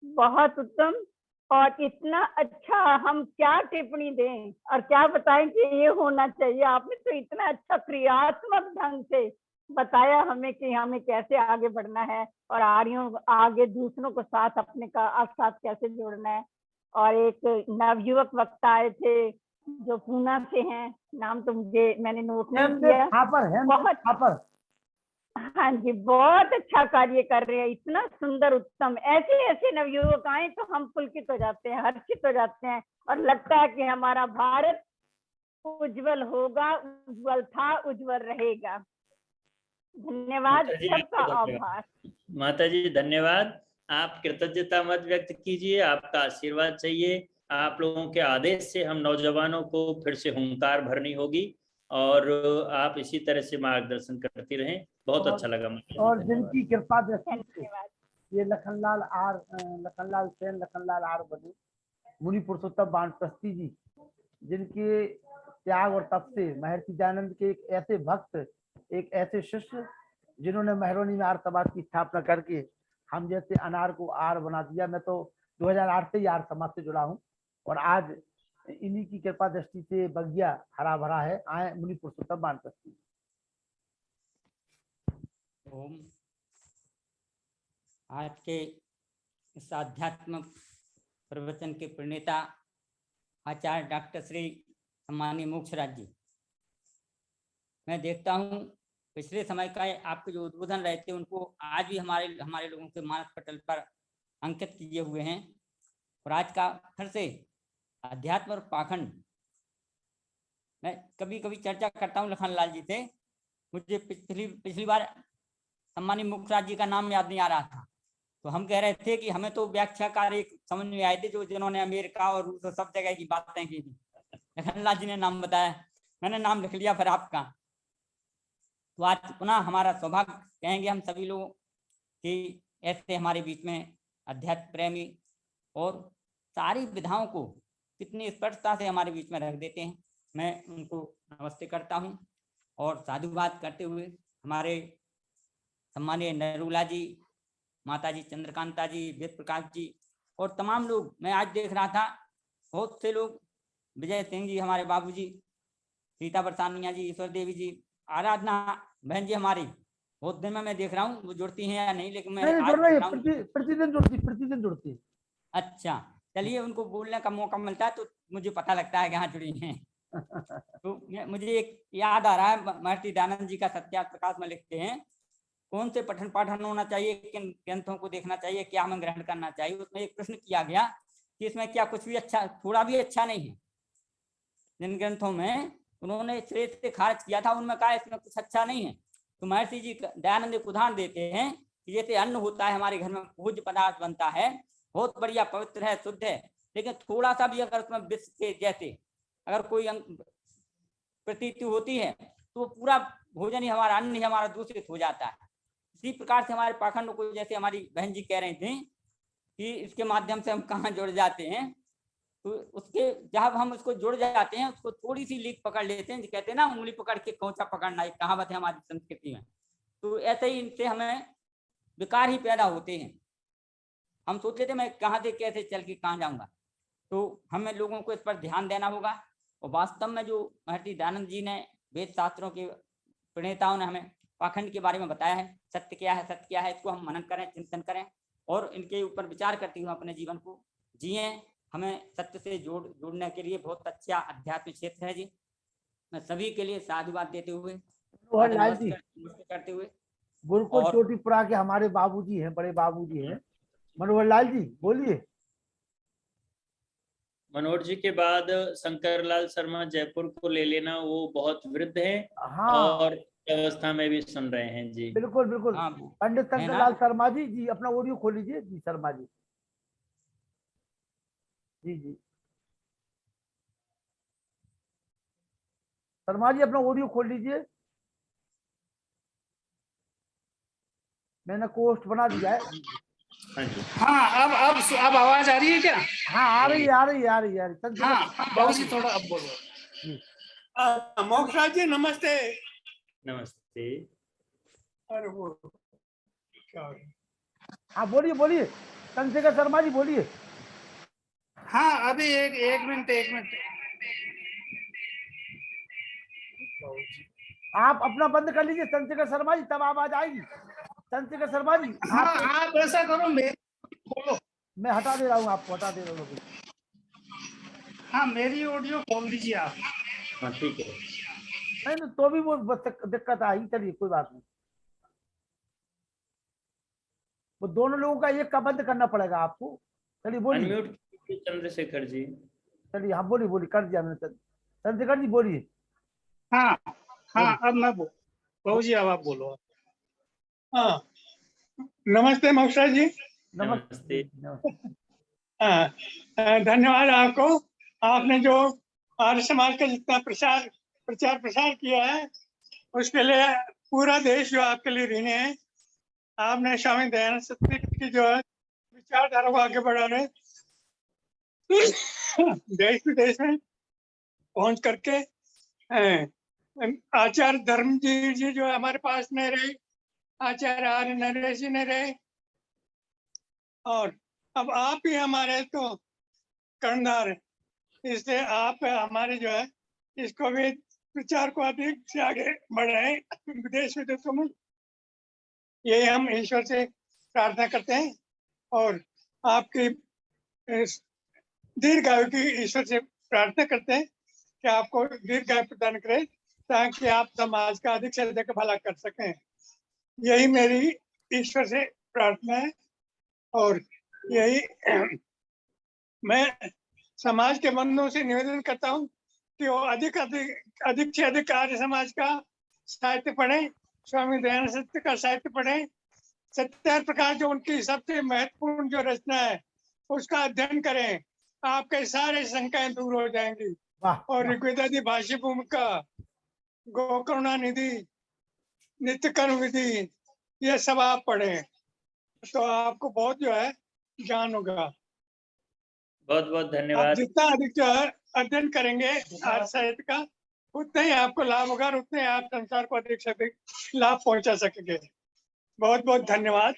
बहुत उत्तम, और इतना अच्छा, हम क्या टिप्पणी दें और क्या बताएं कि ये होना चाहिए। आपने तो इतना अच्छा क्रियात्मक ढंग से बताया हमें कि हमें कैसे आगे बढ़ना है और आर्यों आगे दूसरों को साथ अपने का साथ कैसे जोड़ना है। और एक नवयुवक वक्ता आए थे जो पूना से हैं, नाम तो मैंने नोट नहीं किया। बहुत, हाँ जी, बहुत अच्छा कार्य कर रहे हैं, इतना सुंदर उत्तम। ऐसे ऐसे नवयुवक आए तो हम पुलकित हो जाते हैं, हर्षित हो जाते हैं, और लगता है कि हमारा भारत उज्जवल होगा, उज्जवल था, उज्जवल रहेगा। धन्यवाद, माता जी, सबका आपको धन्यवाद। आभार। माता जी धन्यवाद। आप कृतज्ञता मत व्यक्त कीजिए, आपका आशीर्वाद चाहिए। आप लोगों के आदेश से हम नौजवानों को फिर से हुंकार भरनी होगी और आप इसी तरह से मार्गदर्शन करती रहें। बहुत अच्छा लगा माता जी, और धन्यवाद। जिनकी कृपा दृष्टि से ये लखनलाल सेन लखनलाल आर बने, मुनि पुरुषोत्तम वानप्रस्थी जी, जिनके त्याग और तप से महर्षि दयानंद के एक ऐसे भक्त, एक ऐसे शिष्य जिन्होंने मेहरौनी में आर्य समाज की स्थापना करके हम जैसे अनार को आर बना दिया। मैं तो 2008 से ही आर्य समाज से जुड़ा हूँ और आज इन्हीं की कृपा दृष्टि से बगिया हरा भरा है। आए मुनि पुरुषोत्तम वानप्रस्थी। ओम। आज के इस आध्यात्म प्रवचन के प्रणेता आचार्य डॉक्टर श्री सम्मानीय मोक्षराज जी, मैं देखता हूँ पिछले समय का आपके जो उद्बोधन रहे थे उनको आज भी हमारे लोगों के मानस पटल पर अंकित किए हुए हैं। और आज का फिर से अध्यात्म और पाखंड, मैं कभी कभी चर्चा करता हूँ लखनलाल जी से। मुझे पिछली बार सम्मानीय मुखराज जी का नाम याद नहीं आ रहा था, तो हम कह रहे थे कि हमें तो व्याख्याकार एक समझ में आए थे जिन्होंने अमेरिका और रूस सब जगह की बातें की थी। लखनलाल जी ने नाम बताया, मैंने नाम लिख लिया फिर आपका। तो आज पुनः हमारा सौभाग्य कहेंगे हम सभी लोग कि ऐसे हमारे बीच में अध्यात्म प्रेमी और सारी विधाओं को कितनी स्पष्टता से हमारे बीच में रख देते हैं। मैं उनको नमस्ते करता हूँ और साधुवाद करते हुए हमारे सम्मानीय नरूला जी, माता जी चंद्रकांता जी, वेद प्रकाश जी और तमाम लोग, मैं आज देख रहा था बहुत से लोग, विजय सिंह जी हमारे बाबूजी, सीता बरसानिया जी, ईश्वर देवी जी, आराधना बहन जी हमारी, बहुत दिन में मैं देख रहा हूँ वो जुड़ती हैं या नहीं, लेकिन मैं आज देख रहा हूँ प्रतिदिन जुड़ती। अच्छा, चलिए उनको बोलने का मौका मिलता है तो मुझे पता लगता है कि हाँ जुड़ी हैं। तो मुझे एक याद आ रहा है, महर्षि दयानंद जी का सत्या प्रकाश में लिखते हैं कौन से पठन पाठन होना चाहिए, किन ग्रंथों को देखना चाहिए, क्या हमें ग्रहण करना चाहिए। उसमें एक प्रश्न किया गया कि इसमें क्या कुछ भी अच्छा, थोड़ा भी अच्छा नहीं है। जिन ग्रंथों में उन्होंने श्रेय से खारिज किया था उनमें कहा इसमें कुछ अच्छा नहीं है। तो महर्षि जी दयानंद एक उदाहरण देते हैं कि जैसे अन्न होता है, हमारे घर में भोज्य पदार्थ बनता है, बहुत बढ़िया पवित्र है, शुद्ध है, लेकिन थोड़ा सा भी अगर उसमें विष के जैसे अगर कोई प्रतीति होती है तो पूरा भोजन ही हमारा, अन्न ही हमारा दूषित हो जाता है। इसी प्रकार से हमारे पाखंड को, जैसे हमारी बहन जी कह रही थी कि इसके माध्यम से हम कहाँ जुड़ जाते हैं, तो उसके जब हम उसको जुड़ जाते हैं उसको थोड़ी सी लीक पकड़ लेते हैं, कहते हैं ना उंगली पकड़ के कोंचा पकड़ना, एक कहावत है हमारी संस्कृति में। तो ऐसे ही इनसे हमें विकार ही पैदा होते हैं। हम सोच लेते मैं कहाँ से कैसे चल के कहाँ जाऊंगा, तो हमें लोगों को इस पर ध्यान देना होगा। और वास्तव में जो महर्षि दयानंद जी ने, वेद शास्त्रों के प्रणेताओं ने हमें पाखंड के बारे में बताया है, सत्य क्या है, सत्य क्या है, इसको हम मनन करें, चिंतन करें और इनके ऊपर विचार करते हुए अपने जीवन को जिए। हमें सत्य से जोड़ने के लिए बहुत अच्छा अध्यात्म क्षेत्र है जी। मैं सभी के लिए साधुवाद देते हुए करते हुए गुरुकुल चोटीपुरा के हमारे बाबूजी हैं, बड़े बाबूजी हैं, मनोहर लाल जी बोलिए। मनोहर जी के बाद शंकर लाल शर्मा जयपुर को ले लेना, वो बहुत वृद्ध हैं। हाँ। और अवस्था में भी सुन रहे हैं जी। बिल्कुल बिल्कुल। पंडित शंकर लाल शर्मा जी, जी अपना ऑडियो खोल लीजिए जी। शर्मा जी, जी जी शर्मा जी अपना ऑडियो खोल लीजिए, मैंने पोस्ट बना दिया है। हाँ, अब आवाज आ रही है क्या? हाँ आ रही है, आ रही है, आ रही है। हाँ बाबू जी थोड़ा अब बोलो। मोक्षराज जी नमस्ते। नमस्ते। अरे वो क्या हो गया? हाँ बोलिए बोलिए, चंद्रशेखर शर्मा जी बोलिए। हाँ अभी एक मिनट। आप अपना बंद कर लीजिए चंद्रशेखर शर्मा जी, तब आवाज आएगी। चंद्रशेखर शर्मा जी हाँ आप ऐसा करो, मेरी खोलो। मैं हटा दे रहा हूँ, आपको हटा दे रहा हूँ। हाँ मेरी ऑडियो खोल दीजिए आप। हाँ ठीक है। नहीं तो भी वो दिक्कत आई, चलिए कोई बात नहीं। वो दोनों लोगों का एक का बंद करना पड़ेगा आपको। चलिए बोलिए अनम्यूट चंद्रशेखर जी। चलिए हाँ बोलिए कर दिया मैंने। चंद्रशेखर जी बोलिए। हाँ हाँ, अब मैं बहू जी अब आप बोलो। हाँ, नमस्ते मोक्षा जी। नमस्ते। हाँ, धन्यवाद आपको। आपने जो आर्य समाज का जितना प्रचार प्रसार किया है उसके लिए पूरा देश जो आपके लिए ऋणी है। आपने स्वामी दयानंद सत्य की जो है विचारधारा को आगे बढ़ा रहे देश विदेश में पहुंच करके आचार्य धर्मजी जी जो हमारे पास नहीं रहे, आचार्य आर्य नरेश जी ने रहे, और अब आप ही हमारे तो कर्णधार, इसलिए आप हमारे जो है इसको भी प्रचार को अधिक से आगे बढ़ाए विदेश विदेशों में। यही हम ईश्वर से प्रार्थना करते हैं और आपकी दीर्घायु की ईश्वर से प्रार्थना करते हैं कि आपको दीर्घायु प्रदान करे ताकि आप समाज का अधिक से अधिक भला कर सकें। यही मेरी ईश्वर से प्रार्थना है और यही मैं समाज के बंधुओं से निवेदन करता हूँ कि वो अधिक से अधिक आर्य समाज का साहित्य पढ़ें, स्वामी दयानंद सत्य का साहित्य पढ़ें, सत्यार्थ प्रकाश जो उनकी सबसे महत्वपूर्ण जो रचना है उसका अध्ययन करें। आपके सारे शंकाएं दूर हो जाएंगी। और ऋग्वेदादि भाष्य भूमिका, गोकरुणा निधि, नित्य कर्म विधि, ये सब आप पढ़ें तो आपको बहुत जो है ज्ञान होगा। बहुत बहुत आप धन्यवाद। जितना अधिक जो है अध्ययन करेंगे आर्य साहित्य का उतना ही आपको लाभ होगा और उतने आप संसार को अधिक से अधिक लाभ पहुंचा सकेंगे। बहुत बहुत धन्यवाद।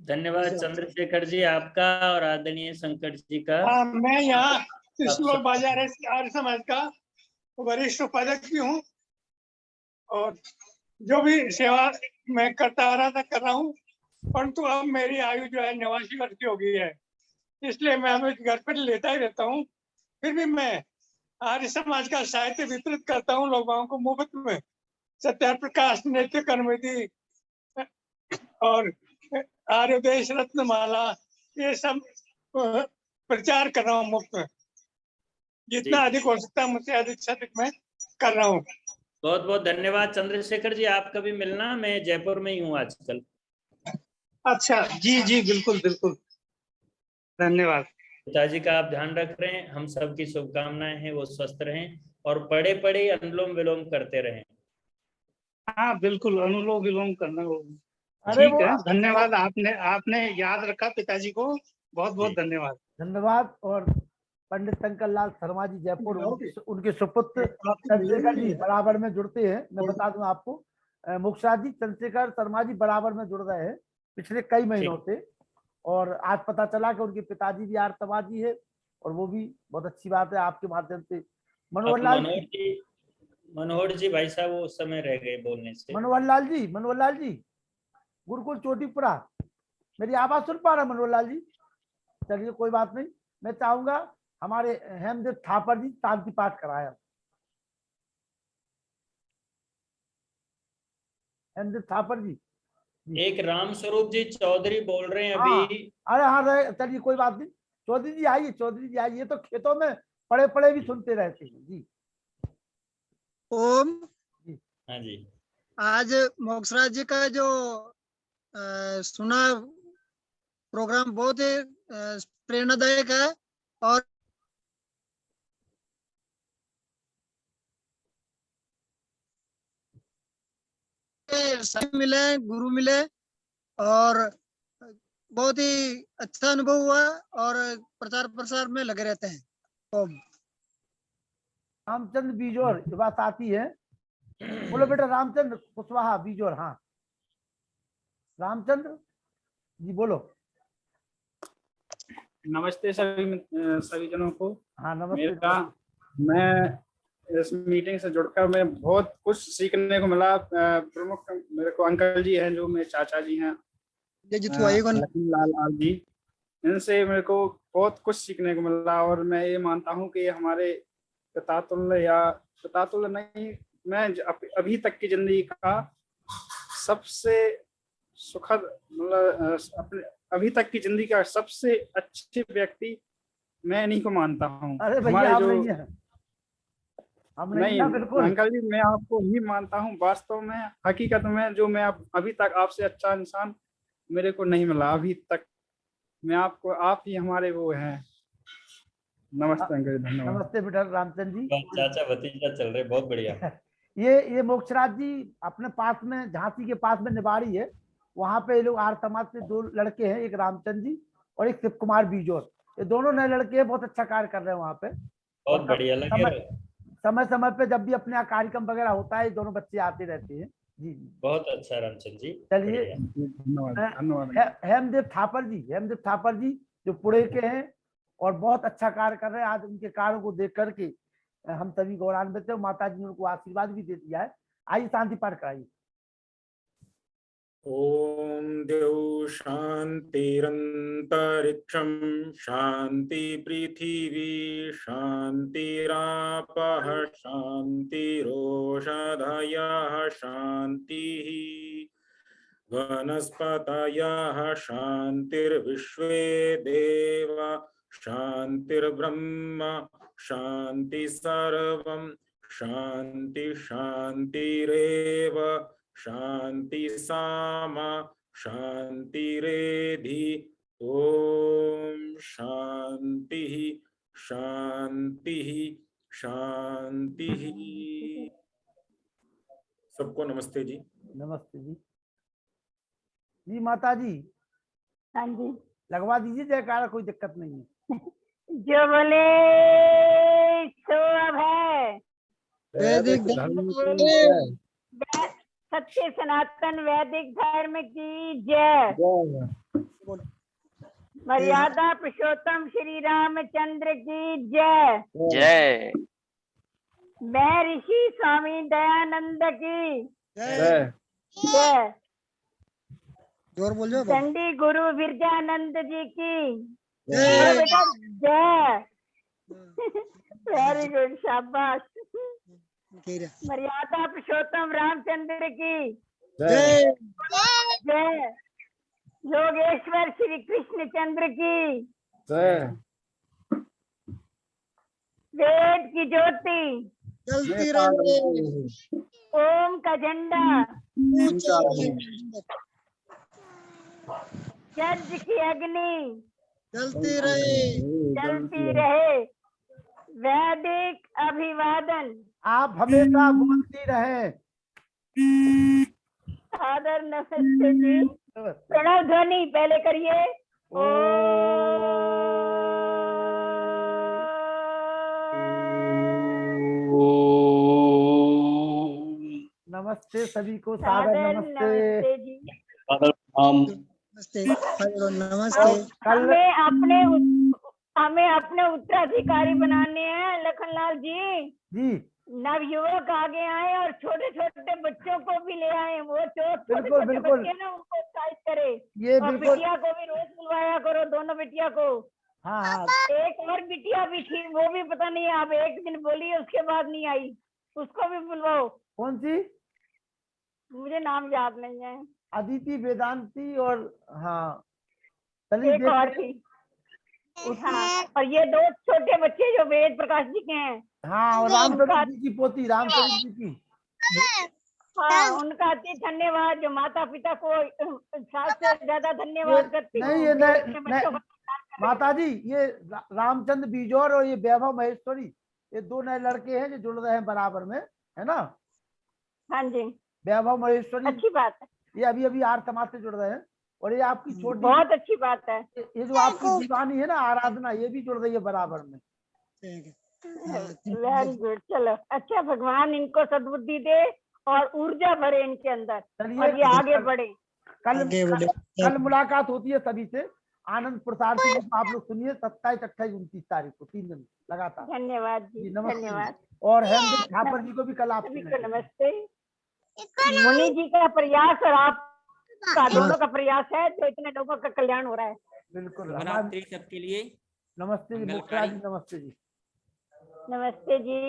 धन्यवाद चंद्रशेखर जी आपका और आदरणीय शंकर जी का। हाँ, मैं यहाँ कृष्ण बाजार आर्य समाज का वरिष्ठ उपाध्यक्ष भी हूँ और जो भी सेवा मैं करता आ रहा था कर रहा हूँ, परंतु अब मेरी आयु जो है 89 वर्ष की हो गई है, इसलिए मैं हमें घर पर लेटा ही रहता हूँ। फिर भी मैं आर्य समाज का साहित्य वितरित करता हूँ लोगों को मुफ्त में। सत्यार्थ प्रकाश, नित्य कर्मविधि और आर्योदेश रत्नमाला, ये सब प्रचार कर रहा हूँ मुफ्त में। जितना अधिक हो सकता है मुझसे अधिक से अधिक मैं कर रहा हूँ। बहुत बहुत धन्यवाद चंद्रशेखर जी, आप कभी मिलना, मैं जयपुर में ही हूँ आजकल। अच्छा, जी जी बिल्कुल बिल्कुल, धन्यवाद। पिताजी का आप ध्यान रख रहे हैं, हम सबकी शुभकामनाएं हैं वो स्वस्थ रहें और पड़े पड़े अनुलोम विलोम करते रहें। हाँ बिल्कुल, अनुलोम विलोम करना होगा। अरे ठीक है, धन्यवाद। आपने याद रखा पिताजी को, बहुत बहुत धन्यवाद। धन्यवाद। और पंडित शंकर लाल शर्मा जी जयपुर, उनके सुपुत्र चंद्रशेखर जी बराबर में जुड़ते हैं। मैं बता दूं आपको, मोक्षा जी चंद्रशेखर शर्मा जी बराबर में जुड़ रहे हैं पिछले कई महीनों से, और आज पता चला कि उनके पिताजी भी आर्य समाजी है, और वो भी बहुत अच्छी बात है। आपके माध्यम से मनोहर जी भाई साहब वो उस समय रह गए बोलने से। मनोहर लाल जी गुरुकुल चोटीपुरा, मेरी आवाज सुन पा रहा मनोहर लाल जी? चलिए कोई बात नहीं, मैं चाहूंगा हमारे हेमदेव थापर जी शांति पाठ कराया। हेमदेव थापर जी। एक राम स्वरूप जी चौधरी बोल रहे हैं अभी। अरे हाँ, चलिए कोई बात नहीं, चौधरी जी आइए, ये तो खेतों में पड़े पड़े भी सुनते रहते हैं जी। ओम। हाँ जी, आज मोक्षराज जी का जो सुना प्रोग्राम बहुत ही प्रेरणादायक है, और सभी मिले, गुरु मिले, और बहुत ही अच्छा अनुभव हुआ और प्रचार प्रसार में लगे रहते हैं। ओम। रामचंद्र बीजोर ये बात आती है, बोलो बेटा। रामचंद्र कुशवाहा बीजोर, हाँ रामचंद्र जी बोलो। नमस्ते सभी जनों को। हाँ नमस्ते। मैं इस मीटिंग से जुड़कर मैं बहुत कुछ सीखने को मिला। प्रमुख मेरे को अंकल जी हैं जो मेरे चाचा जी हैं, लक्ष्मीलाल जी, इनसे मेरे को बहुत कुछ सीखने को मिला। और मैं ये मानता हूँ कि हमारे पितातुल्य नहीं, मैं अभी तक की जिंदगी का सबसे सुखद, मतलब अपने अभी तक की जिंदगी का सबसे अच्छे व्यक्ति मैं इन्हीं को मानता हूँ। अरे भैया आप नहीं है। हम नहीं ना बिल्कुल अंकल जी, मैं आपको ही मानता हूँ। वास्तव में हकीकत में जो मैं अभी तक आपसे अच्छा इंसान मेरे को नहीं मिला अभी तक। मैं आपको, आप ही हमारे वो हैं। नमस्ते अंकल जी, धन्यवाद। नमस्ते बेटा रामचंद्र जी। चाचा भतीजा चल रहे, बहुत बढ़िया। ये मोक्षराज जी अपने पास में, झांसी के पास में निवाड़ी है, वहां पे ये लोग आर्य समाज से 2 लड़के हैं, एक रामचंद्र जी और एक शिव कुमार बीजोर। ये दोनों नए लड़के हैं, बहुत अच्छा कार्य कर रहे हैं वहाँ पे। बहुत बढ़िया लगे। समय समय पे जब भी अपने यहाँ कार्यक्रम वगैरह होता है, ये दोनों बच्चे आते रहते हैं। जी जी, बहुत अच्छा रामचंद्र जी। चलिए। धन्यवाद। हेमदेव थापर जी जो पुणे के हैं और बहुत अच्छा कार्य कर रहे हैं। आज उनके कार्यों को देख करके हम सभी गौरवान्वित हैं। माता जी ने उनको आशीर्वाद भी दे दिया है। आइए शांति पाठ कराइए। ओम देव शांतिरंतरिक्षम शांति पृथिवी शांतिरापः शांतिरोषधयः शांति वनस्पतयः शांतिर्विश्वे देवा शांतिर्ब्रह्म शांति सर्वं शांति शांतिरेव शांति सामा शांतिरेधि ओम शांति शांति शांति। सबको नमस्ते जी। नमस्ते जी। जी माता जी। हाँ जी, लगवा दीजिए जयकारा, कोई दिक्कत नहीं है। जो बोले सो अब है। वैदिक सत्य सनातन वैदिक धर्म की जय। मर्यादा पुरुषोत्तम श्री रामचंद्र की जय। जय। मैं ऋषि स्वामी दयानंद की जय। जय। जोर बोल जाओ। चंडी गुरु विरजानंद जी की जय। बेटा जय। वेरी गुड, शाबाश। मर्यादा पुरुषोत्तम रामचंद्र की जय। जय। योगेश्वर श्री कृष्ण चंद्र की जय। वेद की ज्योति चलती रहे। ओम का झंडा यज्ञ की अग्नि चलती रहे। वैदिक अभिवादन आप हमेशा बोलती रहे। आदर नमस्ते जी। प्रणव ध्वनि पहले करिए। नमस्ते सभी को, सादर नमस्ते। नमस्ते जी। नमस्ते। नमस्ते। हमें अपने उत्तराधिकारी बनाने हैं लखनलाल जी। जी। नवयुवक आगे आए और छोटे छोटे बच्चों को भी ले आए। वो छोटे छोटे बच्चे ना, उनको उत्साहित करे। ये और बिटिया को भी रोज बुलवाया करो, दोनों बिटिया को। हाँ। एक और बिटिया भी थी, वो भी पता नहीं आप एक दिन बोली उसके बाद नहीं आई, उसको भी बुलवाओ। कौन सी? मुझे नाम याद नहीं है। अदिति, वेदांती और हाँ एक और थी। हाँ, और ये 2 छोटे बच्चे जो वेद प्रकाश जी के हैं। हाँ, और रामचंद्र जी की पोती, रामचंद्र जी की। हाँ, उनका अति धन्यवाद, जो माता पिता को साथ से ज्यादा धन्यवाद करती हूँ। नहीं, ये माता जी, ये रामचंद्र बीजोर और ये वैभव महेश्वरी, ये 2 नए लड़के हैं जो जुड़ रहे हैं बराबर में, है ना? हाँ जी। वैभव महेश्वरी, अच्छी बात है। ये अभी आर्य समाज से जुड़ रहे हैं। और ये आपकी छोटी, बहुत अच्छी बात है। ये जो आपकी दीवानी है ना आराधना, ये भी जुड़ रही है बराबर में। Very good. चलो अच्छा, भगवान इनको सद्बुद्धि दे और ऊर्जा भरे इनके अंदर, और ये आगे बढ़े। कल मुलाकात होती है सभी से। आनंद प्रसाद की आप लोग सुनिए, 27, 28, 29 तारीख को 3 दिन लगातार। धन्यवाद जी, धन्यवाद। और हेमदेव थापर जी को भी कल आप नमस्ते। मुनि जी का प्रयास और आप का दोनों का प्रयास है, तो इतने लोगों का कल्याण हो रहा है। बिल्कुल। नवरात्रि सबके लिए। नमस्ते जी, मुखराज जी, नमस्ते जी। नमस्ते जी।